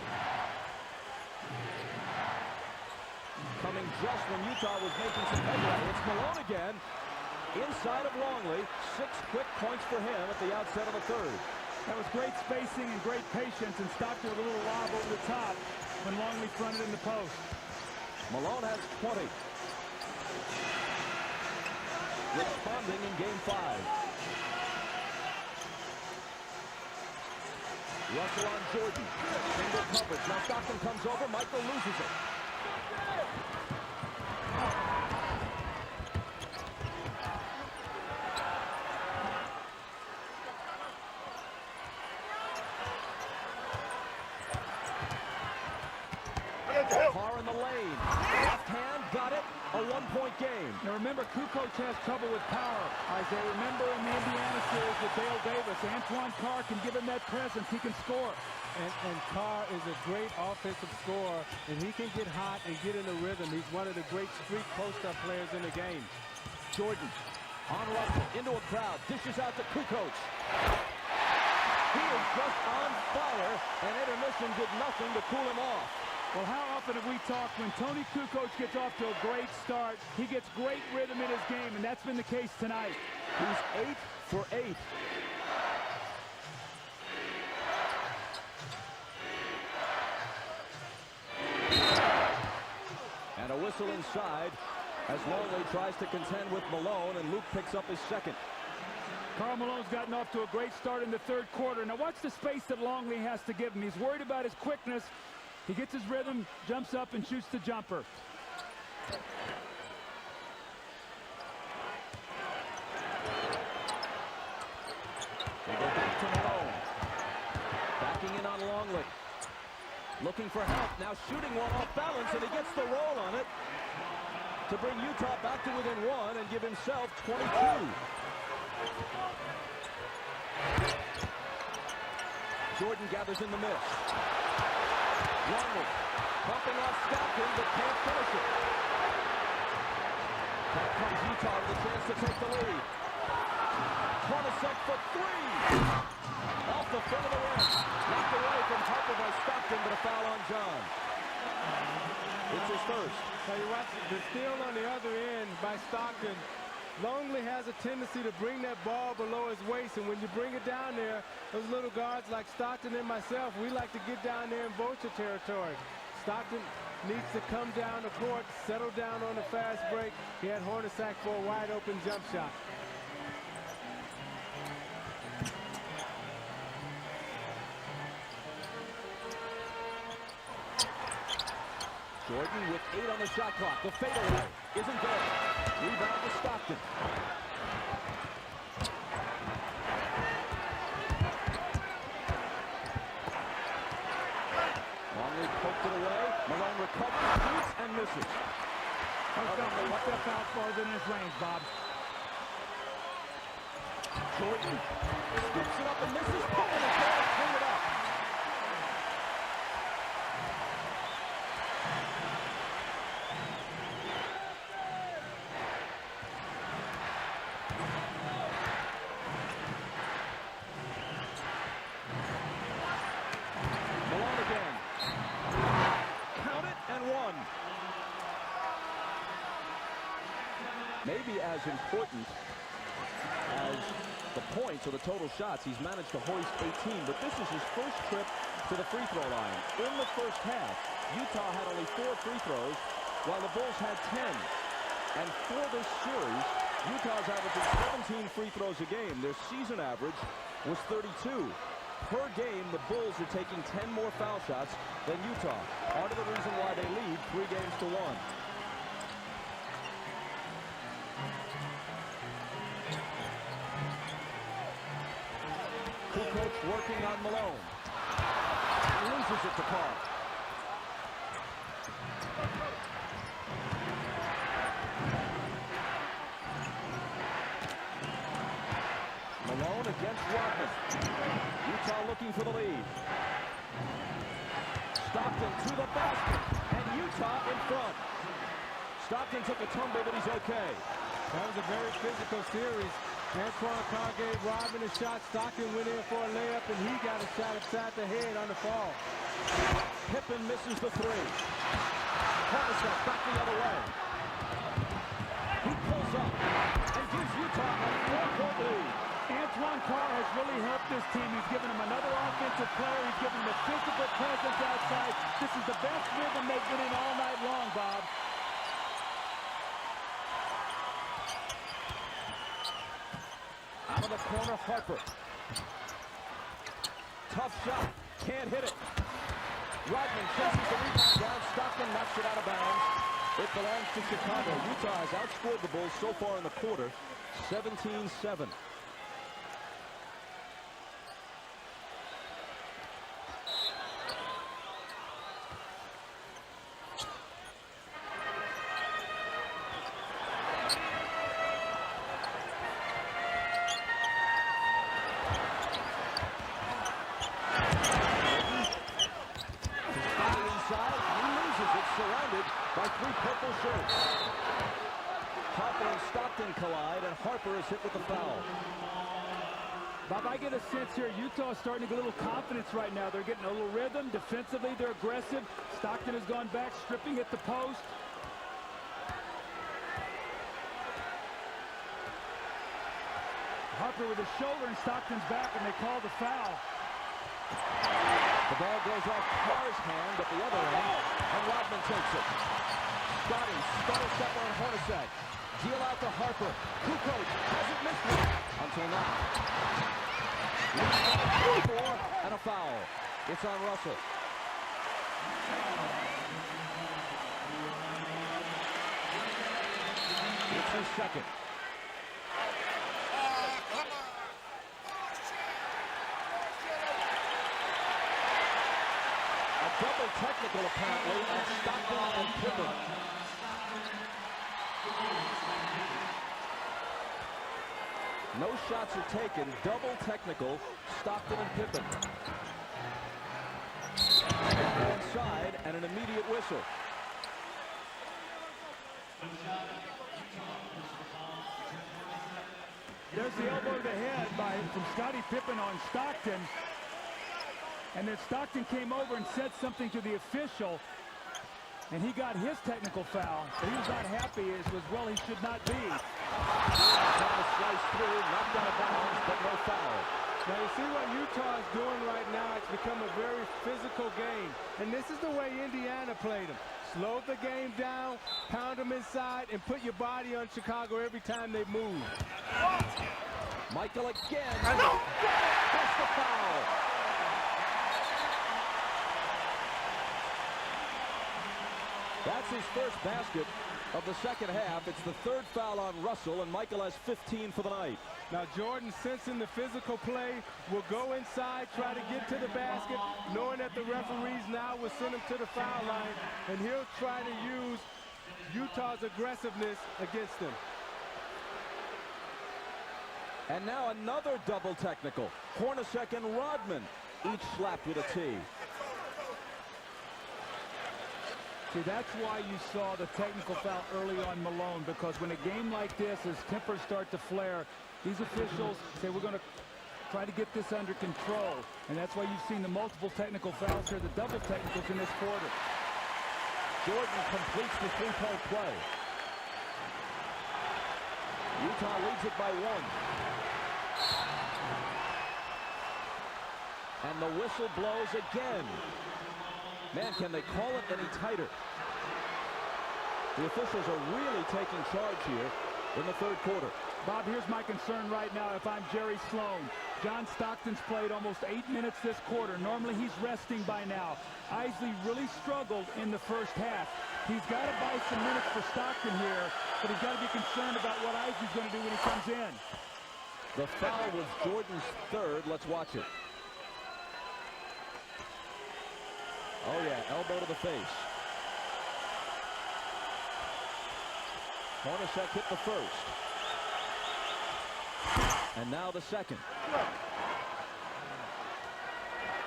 S1: Coming just when Utah was making some headway. It's Malone again. Inside of Longley. 6 quick points for him at the outset of the third.
S2: That was great spacing and great patience, and Stockton with a little lob over the top when Longley fronted in the post.
S1: Malone has 20. Responding in game 5. Russell on Jordan. Single coverage. Now Stockton comes over. Michael loses it. Carr in the lane. Left hand, got it. A 1-point game.
S2: Now remember, Kukoc has trouble with power. As they remember in the Indiana series with Dale Davis, Antoine Carr can give him that presence. He can score.
S3: And Carr is a great offensive scorer, and he can get hot and get in the rhythm. He's one of the great street post-up players in the game.
S1: Jordan on Russell into a crowd. Dishes out to Kukoc. He is just on fire, and intermission did nothing to cool him off.
S2: Well, how often have we talked when Toni Kukoc gets off to a great start, he gets great rhythm in his game, and that's been the case tonight.
S1: He's 8 for 8. And a whistle inside as Longley tries to contend with Malone, and Luke picks up his second.
S2: Karl Malone's gotten off to a great start in the third quarter. Now watch the space that Longley has to give him. He's worried about his quickness. He gets his rhythm, jumps up, and shoots the jumper.
S1: They go back to Malone. Backing in on Longley. Looking for help. Now shooting one off balance, and he gets the roll on it to bring Utah back to within 1 and give himself 22. Jordan gathers in the miss. Longley bumping off Stockton, but can't finish it. Back comes Utah with a chance to take the lead. Hornacek for 3. Off the front of the rim. Knocked away from Harper by Stockton, but a foul on John. It's his first.
S3: Now you watch the steal on the other end by Stockton. Longley has a tendency to bring that ball below his waist, and when you bring it down there, those little guards like Stockton and myself, we like to get down there in vulture territory. Stockton needs to come down the court, settle down on the fast break. He had Hornacek for a wide open jump shot.
S1: Jordan with 8 on the shot clock. The fadeaway isn't there. Rebound to Stockton. Longley poked it away. Malone recovers, shoots, and misses.
S2: One step out farther than his range, Bob.
S1: Jordan scoops it up and misses. Put it again. Clean it up. Malone again. Count it and one. Maybe as important as the points or the total shots, he's managed to hoist 18, but this is his first trip to the free throw line. In the first half, Utah had only 4 free throws, while the Bulls had 10. And for this series, Utah's averaging 17 free throws a game. Their season average was 32. Per game, the Bulls are taking 10 more foul shots than Utah. Part of the reason why they lead 3 games to 1. Kukoc working on Malone. Loses it to Carr. Malone against Rodman. Utah looking for the lead. Stockton to the basket. And Utah in front. Stockton took a tumble, but he's okay.
S3: That was a very physical series. Antoine Carr gave Rodman a shot. Stockton went in for a layup, and he got a shot upside the head on the fall.
S1: Pippen misses the 3. Hornacek back the other way. He pulls up and gives Utah a 4-point lead.
S2: Antoine Carr has really helped this team. He's given them another offensive player. He's given them a physical presence outside. This is the best rhythm they've been in all night long, Bob.
S1: Out of the corner, Harper. Tough shot. Can't hit it. Rodman chases the rebound down. Stockton knocks it out of bounds. It belongs to Chicago. Utah has outscored the Bulls so far in the quarter, 17-7. Surrounded by 3 purple shirts. Harper and Stockton collide, and Harper is hit with the foul.
S2: Bob, I get a sense here Utah is starting to get a little confidence right now. They're getting a little rhythm. Defensively, they're aggressive. Stockton has gone back, stripping at the post. Harper with his shoulder, and Stockton's back, and they call the foul.
S1: The ball goes off Carr's hand at the other end, and Rodman takes it. Scotty, stutter stepper on Hornacek. Deal out to Harper. Kukoc hasn't missed one until now. 4 and a foul. It's on Russell. It's his second. Double technical, apparently, on Stockton and Pippen. No shots are taken. Double technical, Stockton and Pippen. Inside, and an immediate whistle.
S2: There's the elbow to the head from Scottie Pippen on Stockton. And then Stockton came over and said something to the official, and he got his technical foul. But he was not happy, as well he should not be.
S1: Trying to slice through, knocked out of bounds, but no foul.
S3: Now you see what Utah is doing right now. It's become a very physical game. And this is the way Indiana played them. Slow the game down, pound them inside, and put your body on Chicago every time they move.
S1: Michael again. That's the foul. That's his first basket of the second half. It's the third foul on Russell, and Michael has 15 for the night.
S3: Now Jordan, sensing the physical play, will go inside, try to get to the basket, knowing that the referees now will send him to the foul line, and he'll try to use Utah's aggressiveness against him.
S1: And now another double technical. Hornacek and Rodman each slapped with a T.
S2: See, that's why you saw the technical foul early on Malone, because when a game like this, as tempers start to flare, these officials say we're going to try to get this under control. And that's why you've seen the multiple technical fouls here, the double technicals in this quarter.
S1: Jordan completes the three-point play. Utah leads it by 1. And the whistle blows again. Man, can they call it any tighter? The officials are really taking charge here in the third quarter.
S2: Bob, here's my concern right now if I'm Jerry Sloan. John Stockton's played almost 8 minutes this quarter. Normally he's resting by now. Isley really struggled in the first half. He's got to buy some minutes for Stockton here, but he's got to be concerned about what Isley's going to do when he comes in.
S1: The foul was Jordan's third. Let's watch it. Oh, yeah, elbow to the face. Hornacek hit the first. And now the second.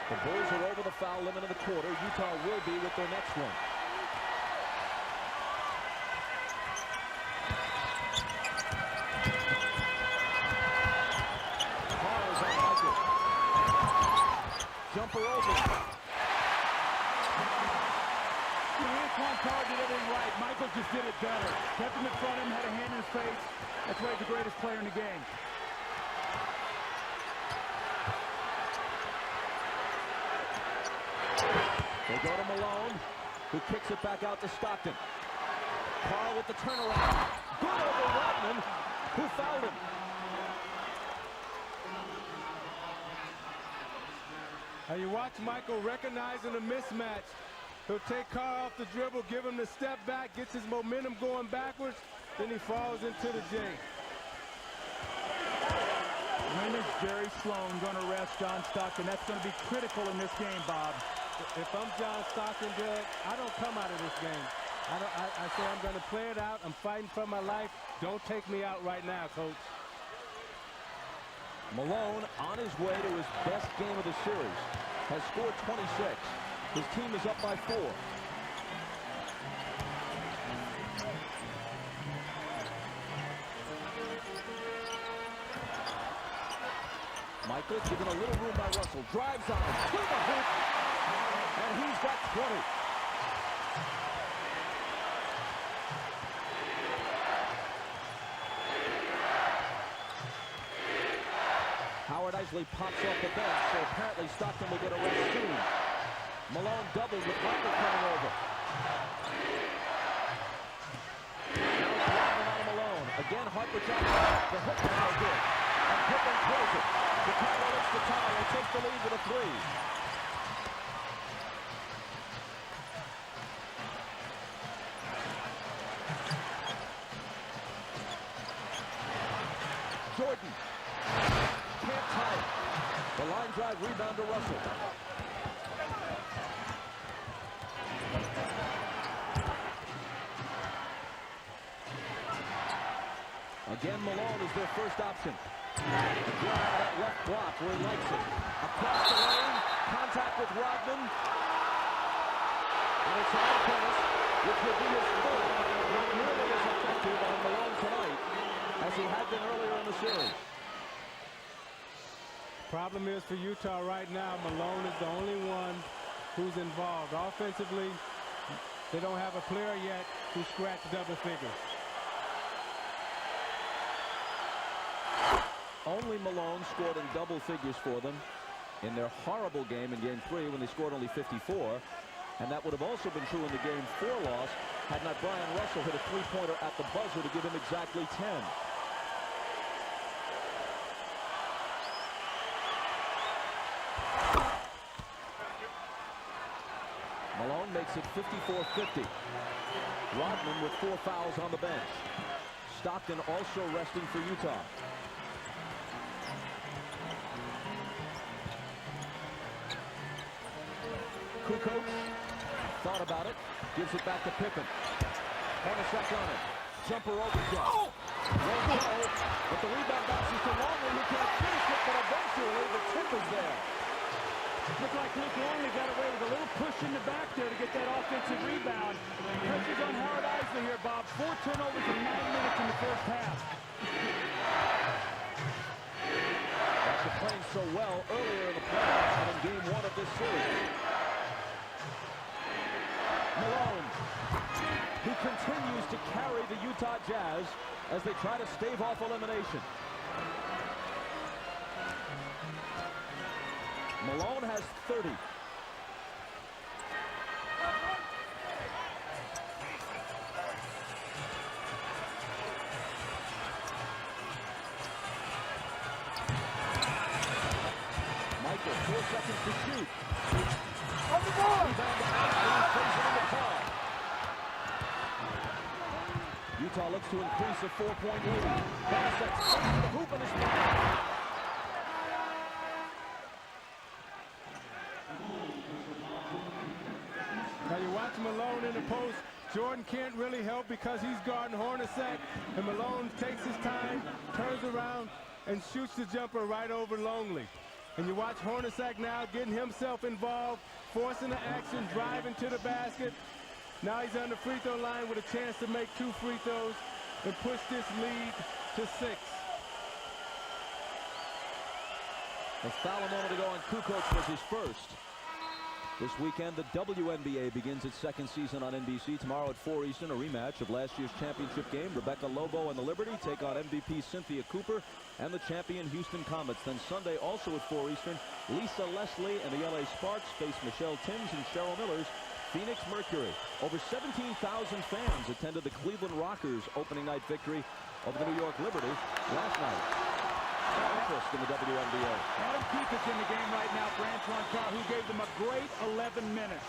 S1: The Bulls are over the foul limit of the quarter. Utah will be with their next one. Carr is on Michael. Jumper over.
S2: Antoine Carr did everything right. Michael just did it better. Kept him in front of him, had a hand in his face. That's why he's the greatest player in the game.
S1: They go to Malone, who kicks it back out to Stockton. Carl with the turnaround. Good over Rodman, who fouled him.
S3: Now you watch Michael recognizing a mismatch. He'll take Carr off the dribble, give him the step back, gets his momentum going backwards, then he falls into the J.
S2: When is Jerry Sloan going to rest John Stockton? That's going to be critical in this game, Bob.
S3: If I'm John Stockton, Doug, I don't come out of this game. I say I'm going to play it out. I'm fighting for my life. Don't take me out right now, Coach.
S1: Malone, on his way to his best game of the series, has scored 26. His team is up by 4. Michael given a little room by Russell. Drives on him to the hoop. And he's got 20. Howard Isley pops off the bench, so apparently Stockton will get a rest soon. Malone doubled with Harper coming over. Now it's Rodman on Malone. Again, Harper trying to the hook is no good. And Pippen pulls it. Chicago looks the tie. They take the lead with a 3. Jordan can't tie it. The line drive rebound to Russell. Again, Malone is their first option. Again, out of that left block where he likes it. Across the lane, contact with Rodman. And it's on tennis, which will be his third, not nearly as effective on Malone tonight as he had been earlier in the series.
S3: Problem is for Utah right now, Malone is the only one who's involved. Offensively, they don't have a player yet who scratched double figures.
S1: Only Malone scored in double figures for them in their horrible game in Game 3 when they scored only 54. And that would have also been true in the Game 4 loss had not Brian Russell hit a three-pointer at the buzzer to give him exactly 10. Malone makes sits at 54-50. Rodman with 4 fouls on the bench. Stockton also resting for Utah. Kukoc thought about it, gives it back to Pippen. Hornacek on it. Jumper overjump. Oh! Won't go, but the rebound bounces to Longley, who can't finish it, but eventually the tip is there.
S2: Looked like Luke Longley got away with a little push in the back there to get that offensive rebound. Pressure's on Howard Eisley here, Bob. 4 turnovers in 9 minutes in the first half.
S1: After playing so well earlier in the playoffs and in game 1 of this series. Malone, who continues to carry the Utah Jazz as they try to stave off elimination. Malone has 30. Michael, 4 seconds to shoot. On the ball! Utah looks to increase a 4-point lead. Hornacek spins the hoop and is fouled.
S3: Now you watch Malone in the post. Jordan can't really help because he's guarding Hornacek, and Malone takes his time, turns around, and shoots the jumper right over Longley. And you watch Hornacek now getting himself involved, forcing the action, driving to the basket. Now he's on the free throw line with a chance to make 2 free throws and push this lead to 6.
S1: A foul a moment to go on Kukoc was his first. This weekend, the WNBA begins its 2nd season on NBC. Tomorrow at 4 Eastern, a rematch of last year's championship game. Rebecca Lobo and the Liberty take on MVP Cynthia Cooper and the champion Houston Comets. Then Sunday, also at 4 Eastern, Lisa Leslie and the LA Sparks face Michelle Timms and Cheryl Miller's Phoenix Mercury. Over 17,000 fans attended the Cleveland Rockers opening night victory over the New York Liberty last night. Interest in the WNBA.
S2: Adam Keefe is in the game right now for Antoine Carr, who gave them a great 11 minutes.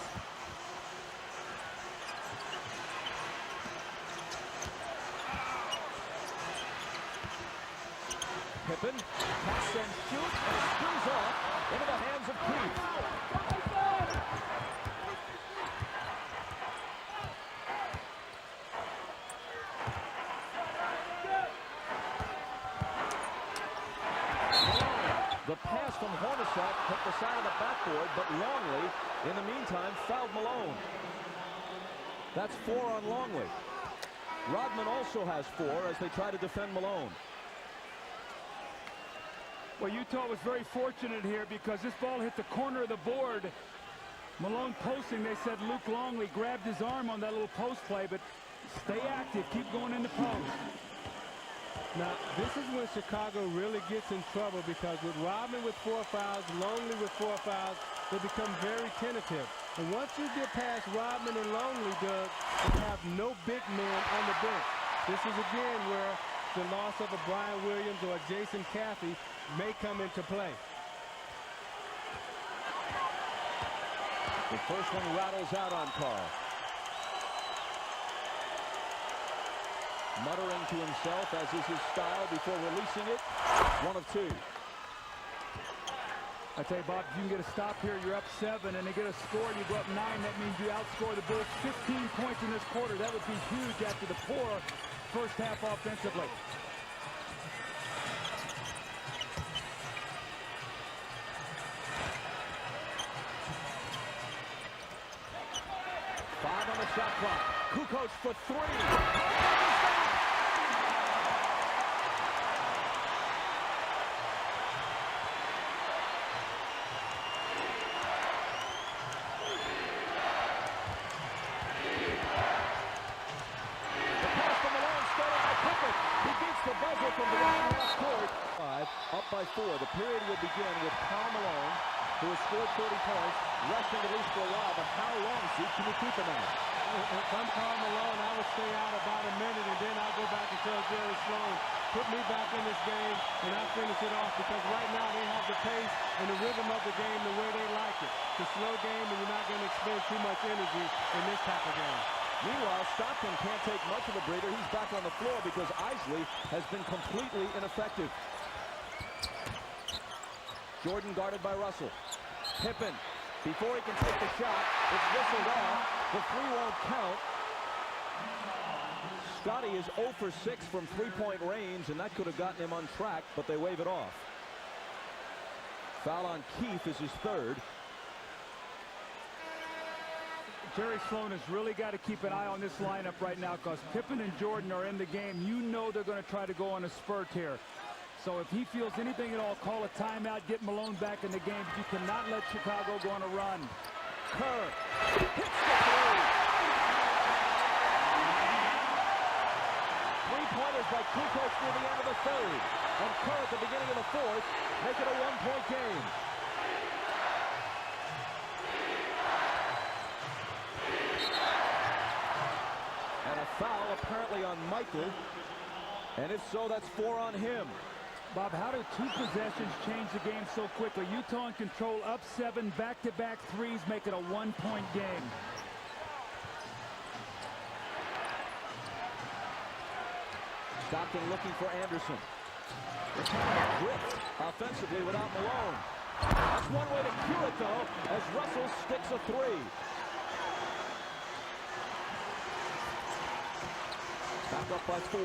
S1: Pippen, pass and shoot, and screws off into the hands of Keefe. The pass from Hornacek hit the side of the backboard, but Longley, in the meantime, fouled Malone. That's 4 on Longley. Rodman also has 4 as they try to defend Malone.
S2: Well, Utah was very fortunate here because this ball hit the corner of the board. Malone posting, they said Luke Longley grabbed his arm on that little post play, but stay active, keep going in the post.
S3: Now, this is when Chicago really gets in trouble because with Rodman with 4 fouls, Longley with 4 fouls, they become very tentative. And once you get past Rodman and Longley, Doug, you have no big men on the bench. This is again where the loss of a Brian Williams or a Jason Caffey may come into play.
S1: The first one rattles out on Carr. Muttering to himself, as is his style, before releasing it. 1 of 2.
S2: I tell you, Bob, if you can get a stop here, you're up 7, and they get a score, you go up 9. That means you outscore the Bulls 15 points in this quarter. That would be huge after the poor first half offensively.
S1: Five on the shot clock. Kukoc for 3. The buzzer from the right half court. Up by 4. The period will begin with Karl Malone, who has scored 30 points, resting at least for a while. But how long, Zeke, can you keep him out?
S3: If I'm Karl Malone, I would stay out about a minute, and then I'll go back and tell Jerry Sloan, put me back in this game, and I'll finish it off, because right now they have the pace and the rhythm of the game the way they like it. It's a slow game, and you're not going to expend too much energy in this type of game.
S1: Meanwhile, Stockton can't take much of a breather. He's back on the floor because Isley has been completely ineffective. Jordan guarded by Russell. Pippen, before he can take the shot, it's whistled off. The three won't count. Scotty is 0 for 6 from three-point range, and that could have gotten him on track, but they wave it off. Foul on Keefe is his third.
S2: Jerry Sloan has really got to keep an eye on this lineup right now because Pippen and Jordan are in the game. You know they're going to try to go on a spurt here. So if he feels anything at all, call a timeout, get Malone back in the game. But you cannot let Chicago go on a run.
S1: Kerr hits the three. Three-pointers by Kukoc near the end of the third. And Kerr at the beginning of the fourth make it a one-point game. And a foul apparently on Michael. And if so, that's 4 on him.
S2: Bob, how do two possessions change the game so quickly? Utah in control, up 7, back-to-back threes, make it a one-point game.
S1: Stockton looking for Anderson. Gripped offensively without Malone. That's one way to cure it, though, as Russell sticks a three. Back up by 4.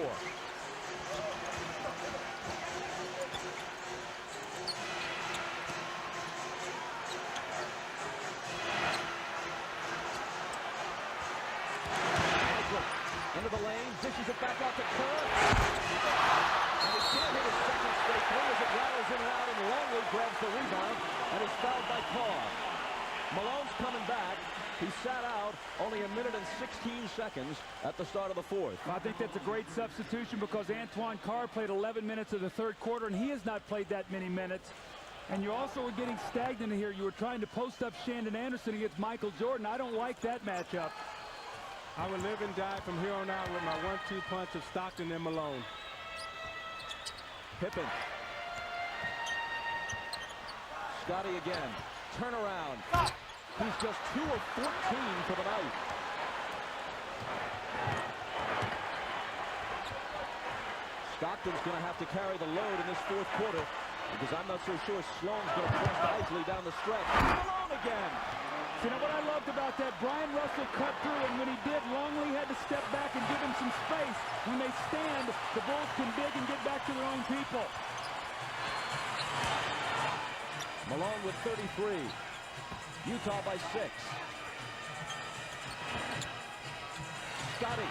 S1: Into the lane, dishes it back out to Kerr. And he can't hit his second straight three as it rattles in and out, and Longley grabs the rebound and is fouled by Carr. Malone's coming back. He sat out only a minute and 16 seconds at the start of the fourth.
S2: I think that's a great substitution because Antoine Carr played 11 minutes of the third quarter, and he has not played that many minutes. And you also were getting stagnant here. You were trying to post up Shandon Anderson against Michael Jordan. I don't like that matchup.
S3: I would live and die from here on out with my 1-2 punch of Stockton and Malone.
S1: Pippen. Scotty again. Turnaround. He's just 2 of 14 for the night. Stockton's going to have to carry the load in this fourth quarter because I'm not so sure Sloan's going to press Isley down the stretch. Malone again.
S2: You know what I loved about that? Brian Russell cut through, and when he did, Longley had to step back and give him some space. When they stand, the Bulls can dig and get back to their own people.
S1: Malone with 33. Utah by 6. Scotty.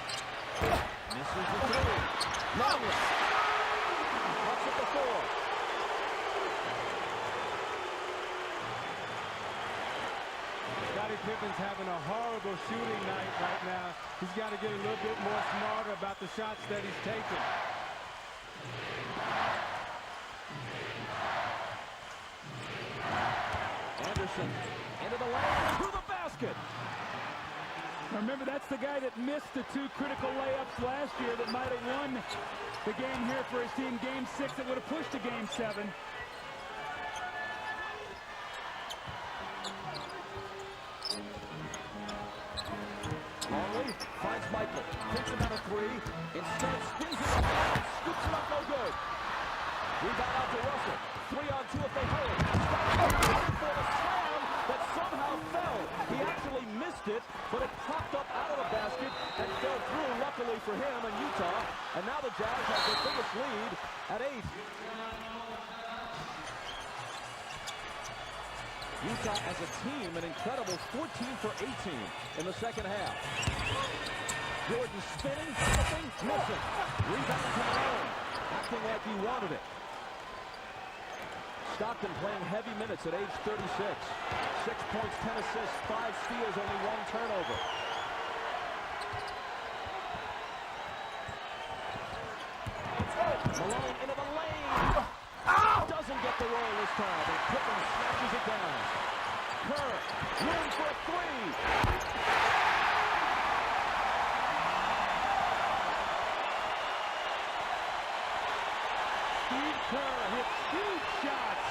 S1: Misses the three. Longley. Puts at the 4.
S3: Scottie Pippen's having a horrible shooting night right now. He's got to get a little bit more smarter about the shots that he's taking.
S1: Anderson into the lane, to the basket.
S2: Remember, that's the guy that missed the 2 critical layups last year that might have won the game here for his team. Game 6 that would have pushed to Game 7.
S1: Longley finds Michael. Takes him out of 3. Instead, spins it up and scoops it up no good. Rebound out to Russell. 3 on 2 if they hurry. Stockton for the slam that somehow fell. He actually missed it, but it popped up out of the basket and fell through, luckily for him and Utah. And now the Jazz have their biggest lead at 8. Utah as a team, an incredible 14 for 18 in the second half. Jordan spinning, nothing, missing. Rebound to Malone, acting like he wanted it. Stockton playing heavy minutes at age 36. 6 points, 10 assists, 5 steals, only 1 turnover. Malone into the lane. Doesn't get the roll this time, and Pippen snatches it down. Kerr, room for a 3.
S2: Steve Kerr hits huge shots.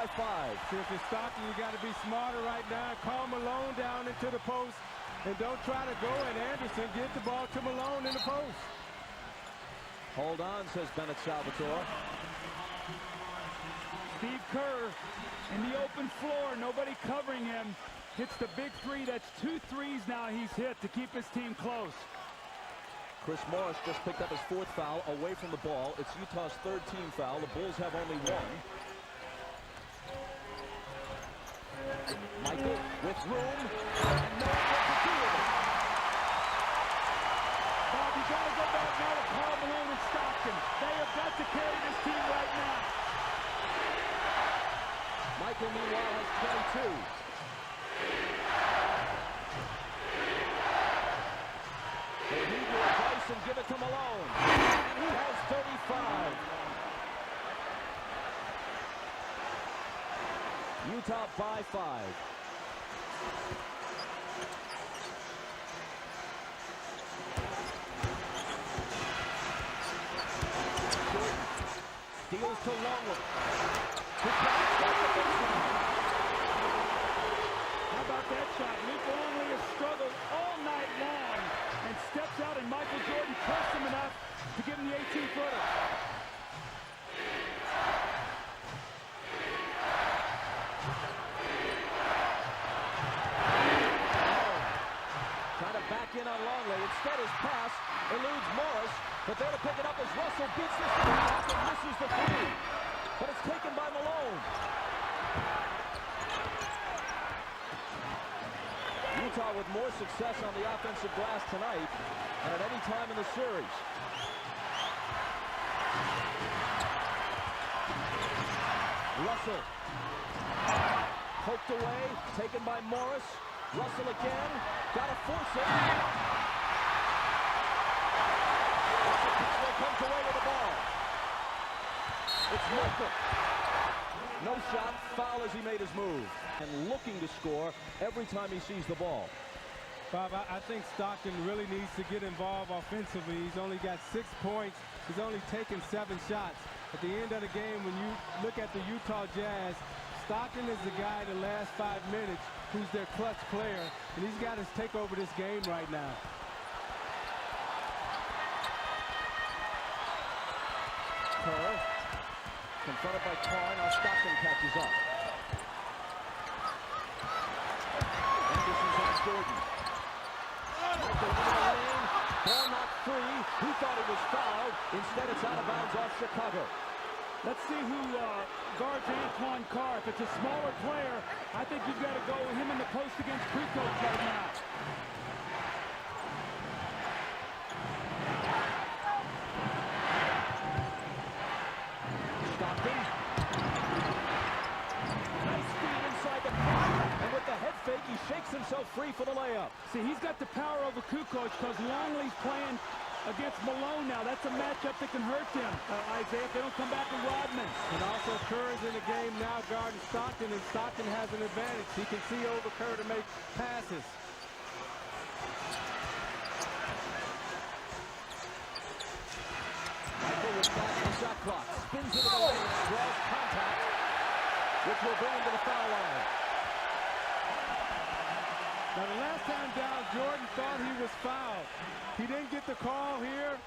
S1: by 5.
S3: See, if you're Stockton, you got to be smarter right now. Call Malone down into the post, and don't try to go at Anderson. Get the ball to Malone in the post.
S1: Hold on, says Bennett Salvatore.
S2: Steve Kerr in the open floor, nobody covering him. Hits the big three. That's 2 threes now he's hit to keep his team close.
S1: Chris Morris just picked up his 4th foul away from the ball. It's Utah's 3rd team foul. The Bulls have only 1. Michael with room. And no one what to do with it.
S2: Bob, you got to go back now to Karl Malone and Stockton. They have got to carry this team right now.
S1: Michael, meanwhile, has 22. They need your advice and give it to Malone. And he has 35. Utah by 5. Deals to Longwood.
S2: How about that shot? Luke Longley has struggled all night long and steps out, and Michael Jordan trusts him enough to give him the 18-footer.
S1: Trying to back in on Longley. Instead, his pass eludes Morris, but there to pick it up as Russell beats this back and misses the 3. But it's taken by Malone. Utah with more success on the offensive glass tonight than at any time in the series. Russell. Poked away, taken by Morris. Russell again. Gotta force it. Russell comes away with the ball. It's Michael. No shot, foul as he made his move. And looking to score every time he sees the ball.
S3: Bob, I think Stockton really needs to get involved offensively. He's only got 6 points. He's only taken 7 shots. At the end of the game, when you look at the Utah Jazz, Stockton is the guy the last 5 minutes who's their clutch player, and he's got to take over this game right now.
S1: Kerr, confronted by Carr, now Stockton catches up. Anderson's on Jordan. Michael in the lane, ball not free. He thought it was fouled. Instead, it's out of bounds off Chicago.
S2: Let's see who guards Antoine Carr. If it's a smaller player, I think you've got to go with him in the post against Kukoc right now.
S1: Stockton. Nice feed inside the post. And with the head fake, he shakes himself free for the layup.
S2: See, he's got the power over Kukoc because Longley's playing against Malone now. That's a matchup that can hurt them, Isaiah, if they don't come back with Rodman.
S3: And also Kerr is in the game now guarding Stockton, and Stockton has an advantage. He can see over Kerr to make passes.
S1: Michael with the shot clock. Spins into the lane, draws contact, which will bring him to the foul line.
S3: Now, the last time down, Jordan thought he was fouled. He didn't get the call here,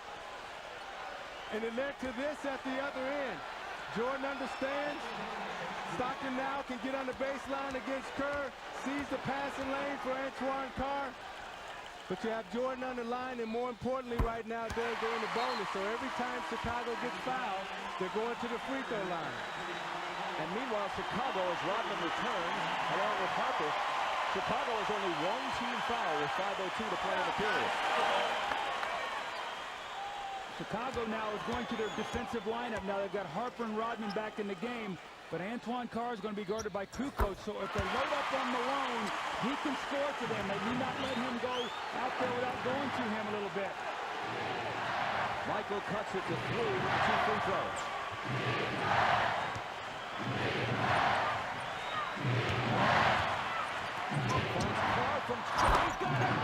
S3: and it led to this at the other end. Jordan understands. Stockton now can get on the baseline against Kerr, sees the passing lane for Antoine Carr. But you have Jordan on the line, and more importantly right now, they're going to bonus. So every time Chicago gets fouled, they're going to the free throw line.
S1: And meanwhile, Chicago, as Rodman returns, along with Harper, Chicago has only 1 team foul with 5:02 to play in the period.
S2: Chicago now is going to their defensive lineup. Now they've got Harper and Rodman back in the game, but Antoine Carr is going to be guarded by Kukoc. So if they load up on Malone, he can score for them. They need not let him go out there without going to him a little bit.
S1: Michael cuts it to 3 with the 2 free throws. Finds Carr from 3. Got it!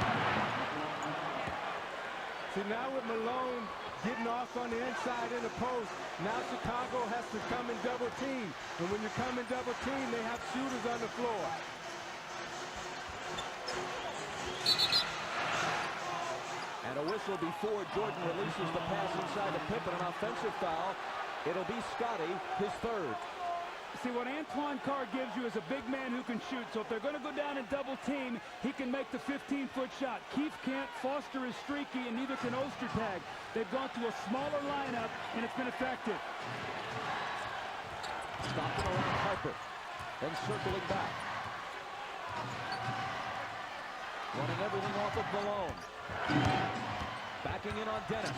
S3: See, now with Malone getting off on the inside in the post. Now Chicago has to come and double team. And when you come and double team, they have shooters on the floor.
S1: And a whistle before Jordan releases the pass inside to Pippen. An offensive foul. It'll be Scotty, his third.
S2: See, what Antoine Carr gives you is a big man who can shoot. So if they're going to go down and double team, he can make the 15-foot shot. Keith can't. Foster is streaky, and neither can Ostertag. They've gone to a smaller lineup, and it's been effective.
S1: Stopping around Harper. Then circling back. Running everything off of Malone. Backing in on Dennis.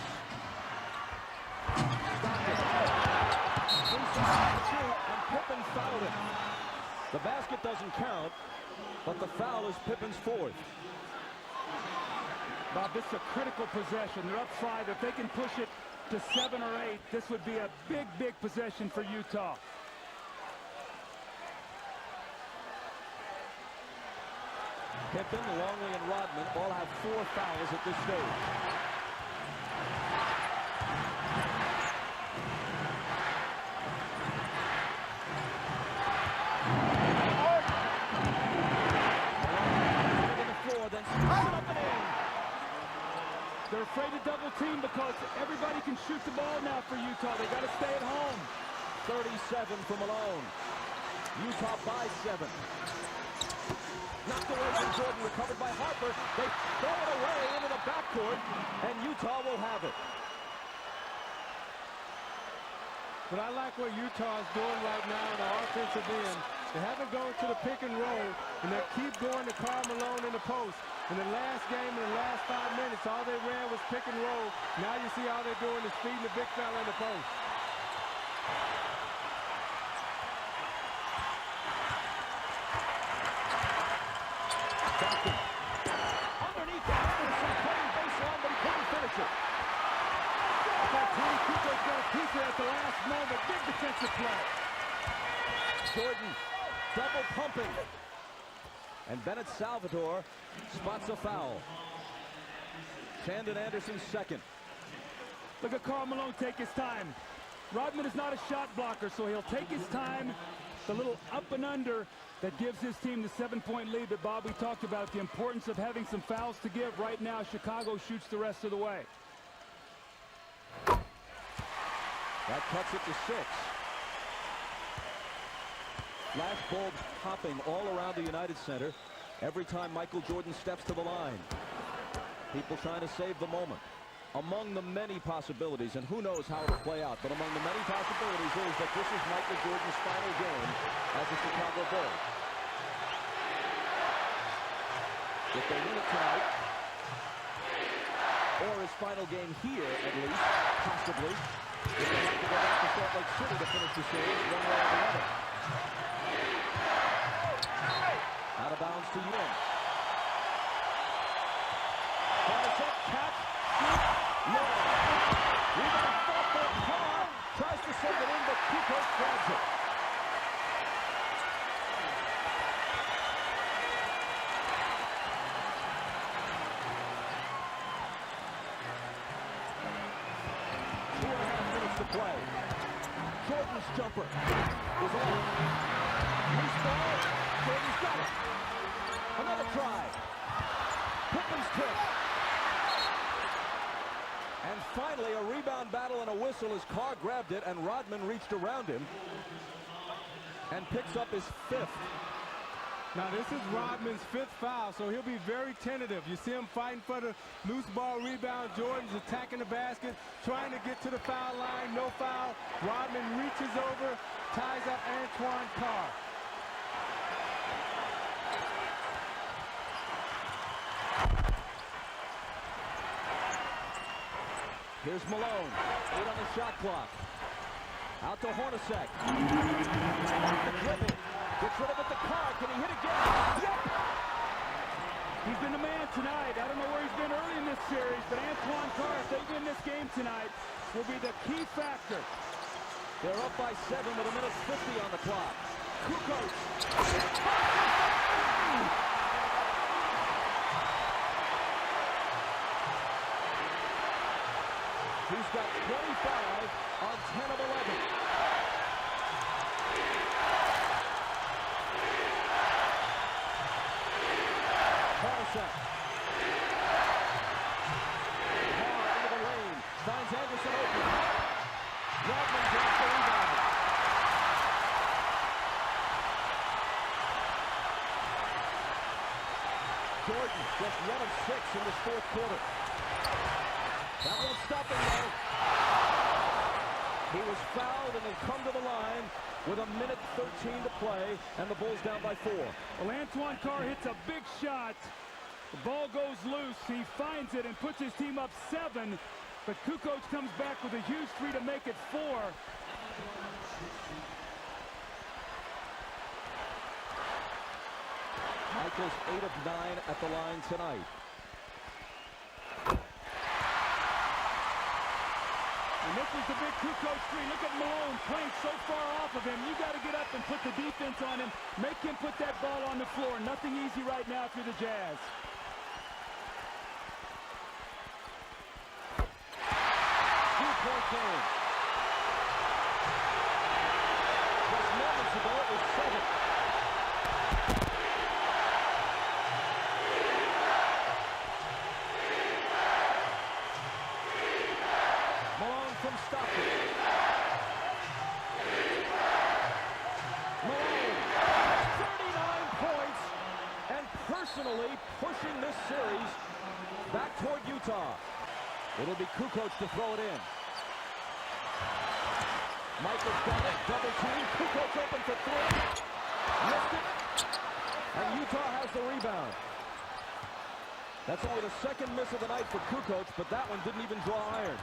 S1: Inside to shoot, and Pippen fouled him. The basket doesn't count, but the foul is Pippen's fourth.
S2: Bob, this is a critical possession. They're up 5. If they can push it to 7 or 8, this would be a big, big possession for Utah.
S1: Pippen, Longley, and Rodman all have 4 fouls at this stage.
S2: They're afraid to double team because everybody can shoot the ball now for Utah. They got to stay at home.
S1: 37 for Malone. Utah by 7. Knocked away from Jordan, recovered by Harper. They throw it away into the backcourt, and Utah will have it.
S3: But I like what Utah is doing right now in the offensive end. They haven't gone to the pick and roll, and they keep going to Karl Malone in the post. In the last game, in the last 5 minutes, all they ran was pick and roll. Now you see all they're doing is feeding the big fella in the post.
S1: Stockton. Underneath the Anderson, cutting baseline, but he couldn't finish it.
S2: I thought Tony Kukoc got a piece of it at the last moment. Big defensive play.
S1: Jordan double pumping. And Bennett Salvador spots a foul. Shandon Anderson's second.
S2: Look at Karl Malone take his time. Rodman is not a shot blocker, so he'll take his time. The little up and under that gives his team the 7-point lead that Bob, we talked about, the importance of having some fouls to give. Right now, Chicago shoots the rest of the way.
S1: That cuts it to 6. Flash bulbs popping all around the United Center every time Michael Jordan steps to the line. People trying to save the moment. Among the many possibilities, and who knows how it'll play out, but among the many possibilities is that this is Michael Jordan's final game as a Chicago Bull. If they win it tonight, or his final game here, at least, possibly, if they have to go back to Salt Lake City to finish the series, one way or the other. Out of bounds to Ewing. Hornacek, catch, shoot, low. Rebound fought for Carr. Tries to send it in, but Kukoc grabs it. To play. Jordan's jumper is on. Loose ball. Jordan's got it. Another try. Pippen's tip. And finally, a rebound battle and a whistle as Carr grabbed it and Rodman reached around him and picks up his 5th.
S3: Now this is Rodman's 5th foul, so he'll be very tentative. You see him fighting for the loose ball rebound. Jordan's attacking the basket, trying to get to the foul line. No foul. Rodman reaches over, ties up Antoine Carr.
S1: Here's Malone. 8 on the shot clock. Out to Hornacek. Off the dribble. Gets rid of it to Carr. Can he hit again? Yep!
S2: He's been the man tonight. I don't know where he's been early in this series, but Antoine Carr, if they win this game tonight, will be the key factor.
S1: They're up by 7 with 1:50 on the clock. Kukoc. He's He's got 25 on 10 of 11. Hornacek. Carr into the lane. Finds Anderson open. Rodman drops the rebound. Jordan just 1 of 6 in this fourth quarter. That won't stop him though. He was fouled and had come to the line with 1:13 to play, and the Bulls down by 4.
S2: Well, Antoine Carr hits a big shot. The ball goes loose. He finds it and puts his team up 7. But Kukoc comes back with a huge 3 to make it 4.
S1: Michael's 8 of 9 at the line tonight.
S2: And this is the big Kukoc 3. Look at Malone playing so far off of him. You got to get up and put the defense on him. Make him put that ball on the floor. Nothing easy right now for the Jazz.
S1: Two-point game. Just moments ago, it was 7. Malone from Stockton. Malone, 39 points, and personally pushing this series back toward Utah. It'll be Kukoc to throw it in. Michael's got it, double team. Kukoc open for 3. Missed it. And Utah has the rebound. That's only the second miss of the night for Kukoc, but that one didn't even draw iron.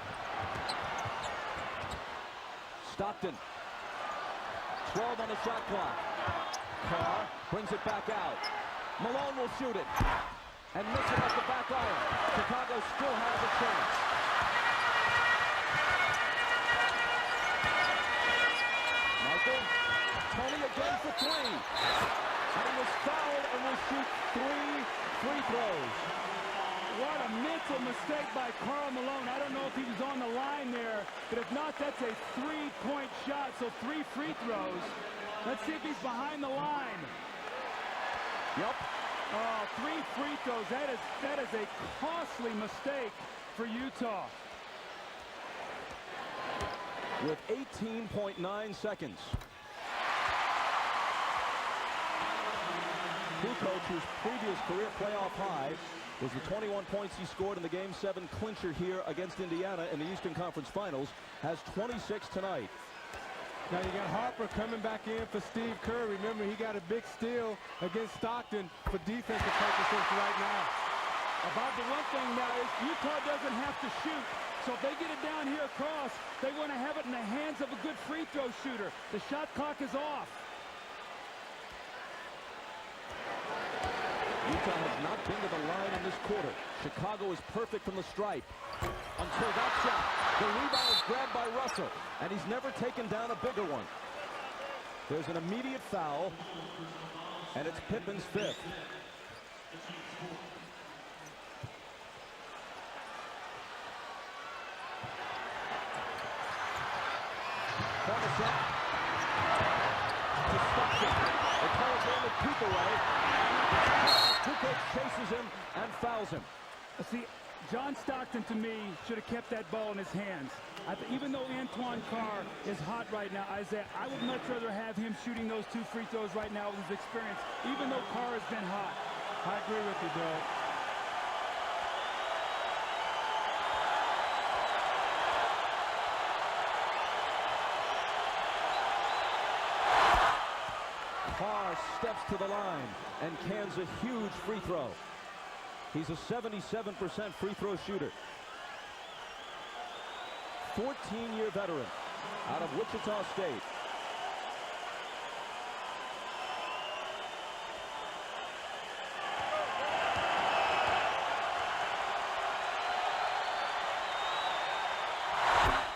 S1: Stockton. 12 on the shot clock. Carr brings it back out. Malone will shoot it. And miss it at the back iron. Chicago still has a chance. Michael. Tony again for 3. And he was fouled and will shoot 3 free throws.
S2: What a mental mistake by Karl Malone. I don't know if he was on the line there, but if not, that's a 3-point shot, so 3 free throws. Let's see if he's behind the line.
S1: Yep.
S2: Oh, 3 free throws. That is a costly mistake for Utah.
S1: With 18.9 seconds. Kukoc, whose previous career playoff high was the 21 points he scored in the Game 7 clincher here against Indiana in the Eastern Conference Finals, has 26 tonight.
S3: Now you got Harper coming back in for Steve Kerr. Remember, he got a big steal against Stockton for defensive purposes right now.
S2: About the one thing now is Utah doesn't have to shoot. So if they get it down here across, they want to have it in the hands of a good free throw shooter. The shot clock is off.
S1: Utah has not been to the line in this quarter. Chicago is perfect from the stripe. Until that shot. The rebound is grabbed by Russell, and he's never taken down a bigger one. There's an immediate foul, and it's Pippen's 5th. Hornacek to Stockton. They call a game of keep away. Kukoc chases him and fouls him.
S2: See, John Stockton, to me, should have kept that ball in his hands. Even though Antoine Carr is hot right now, Isaiah, I would much rather have him shooting those 2 free throws right now with his experience, even though Carr has been hot.
S3: I agree with you, Doug.
S1: Carr steps to the line and cans a huge free throw. He's a 77% free throw shooter. 14-year veteran out of Wichita State.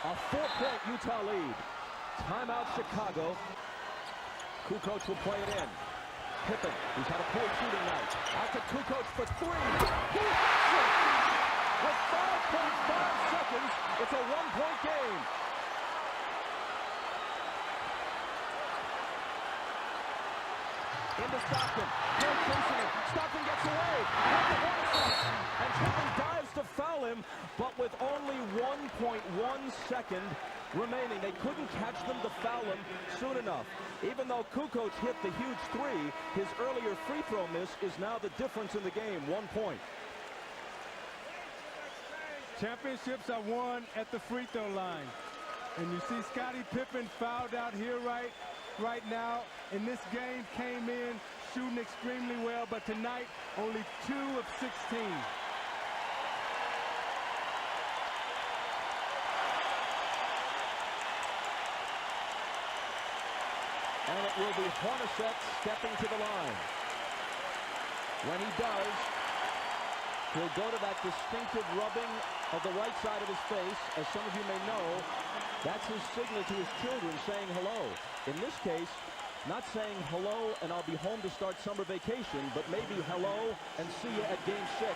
S1: A 4-point Utah lead. Timeout Chicago. Kukoc will play it in. Pippen, who's had a poor shooting night. Out to Kukoc for 3. He hits it! with 5.5 seconds. It's a one-point game. Into Stockton. No chasing him. Stockton gets away. And Chapman dives to foul him, but with only 1.1 second remaining. They couldn't catch them to foul him soon enough. Even though Kukoc hit the huge three, his earlier free throw miss is now the difference in the game. 1 point.
S3: Championships are won at the free throw line. And you see Scottie Pippen fouled out here right now. In this game, came in shooting extremely well, but tonight only 2 of 16.
S1: And it will be Hornacek stepping to the line. When he does, he'll go to that distinctive rubbing of the right side of his face. As some of you may know, that's his signal to his children saying hello. In this case, not saying hello and I'll be home to start summer vacation, but maybe hello and see you at Game 6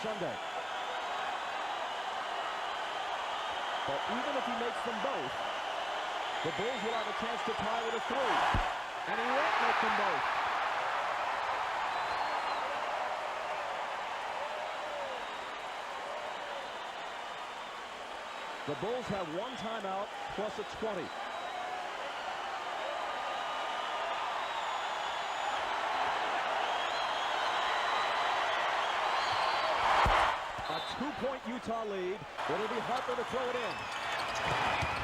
S1: Sunday. But even if he makes them both, the Bulls will have a chance to tie with a 3. And he won't make them both. The Bulls have 1 timeout plus a 20. A 2-point Utah lead. It'll be Harper to throw it in.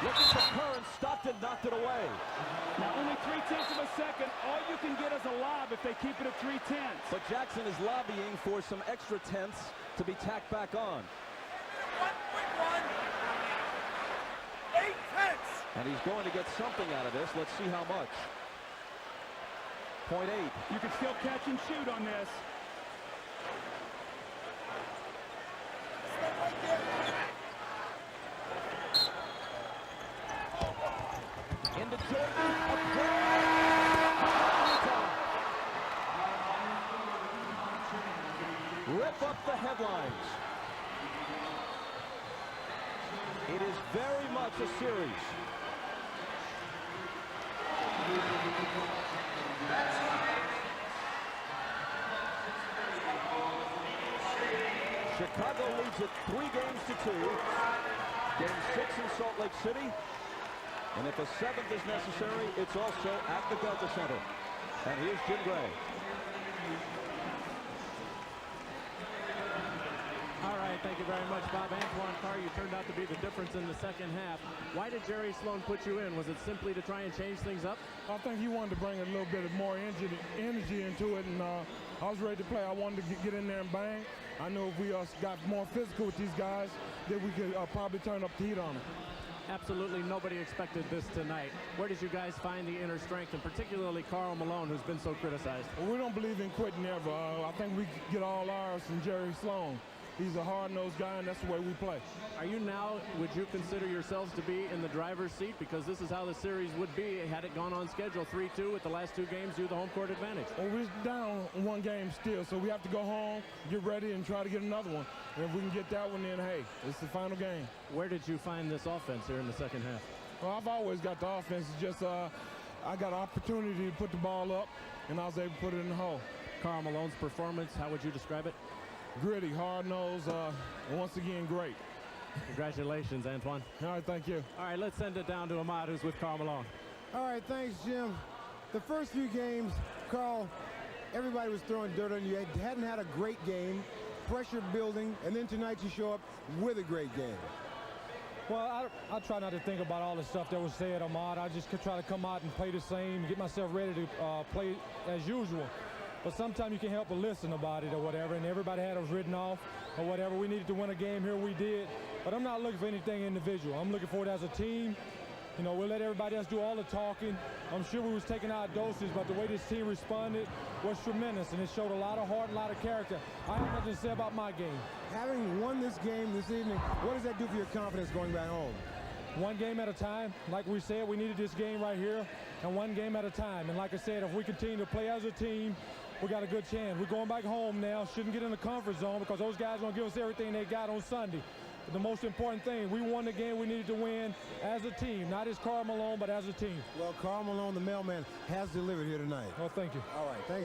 S1: Looking for Curran. Stockton knocked it away.
S2: Now only 0.3 of a second. All you can get is a lob if they keep it at 0.3.
S1: But Jackson is lobbying for some extra tenths to be tacked back on.
S5: 8 tenths.
S1: And he's going to get something out of this. Let's see how much. 0.8.
S2: You can still catch and shoot on this.
S1: Into Jordan. Rip up the headlines. It is very much a series. Chicago leads it 3 games to 2. Game 6 in Salt Lake City. And if a 7th is necessary, it's also at the Delta Center. And here's Jim Gray.
S4: All right, thank you very much, Bob. Antoine Carr, you turned out to be the difference in the second half. Why did Jerry Sloan put you in? Was it simply to try and change things up?
S6: I think he wanted to bring a little bit of more energy into it, and I was ready to play. I wanted to get in there and bang. I know if we got more physical with these guys, that we could probably turn up the heat on them.
S4: Absolutely nobody expected this tonight. Where did you guys find the inner strength, and particularly Karl Malone, who's been so criticized?
S6: Well, we don't believe in quitting ever. I think we get all ours from Jerry Sloan. He's a hard-nosed guy, and that's the way we play.
S4: Are you now, would you consider yourselves to be in the driver's seat? Because this is how the series would be had it gone on schedule 3-2 with the last 2 games due the home court advantage.
S6: Well, we're down 1 game still, so we have to go home, get ready, and try to get another one. And if we can get that one, then, hey, it's the final game.
S4: Where did you find this offense here in the second half?
S6: Well, I've always got the offense. It's just I got an opportunity to put the ball up, and I was able to put it in the hole.
S4: Karl Malone's performance, how would you describe it?
S6: Gritty, hard-nosed, once again, great.
S4: Congratulations, Antoine.
S6: All right, thank you.
S4: All right, let's send it down to Ahmad, who's with Karl Malone.
S7: All right, thanks, Jim. The first few games, Karl, everybody was throwing dirt on you. You hadn't had a great game, pressure building, and then tonight you show up with a great game.
S8: Well, I try not to think about all the stuff that was said, Ahmad. I just try to come out and play the same, get myself ready to play as usual. But sometimes you can't help but listen about it or whatever, and everybody had us written off or whatever. We needed to win a game here, we did. But I'm not looking for anything individual. I'm looking for it as a team. You know, we'll let everybody else do all the talking. I'm sure we was taking our doses, but the way this team responded was tremendous, and it showed a lot of heart, a lot of character. I have nothing to say about my game.
S7: Having won this game this evening, what does that do for your confidence going back home?
S8: 1 game at a time. Like we said, we needed this game right here, and 1 game at a time. And like I said, if we continue to play as a team, we got a good chance. We're going back home now. Shouldn't get in the comfort zone because those guys are going to give us everything they got on Sunday. But the most important thing, we won the game we needed to win as a team, not as Karl Malone, but as a team.
S7: Well, Karl Malone, the mailman, has delivered here tonight.
S8: Well, thank you.
S7: All right, thanks.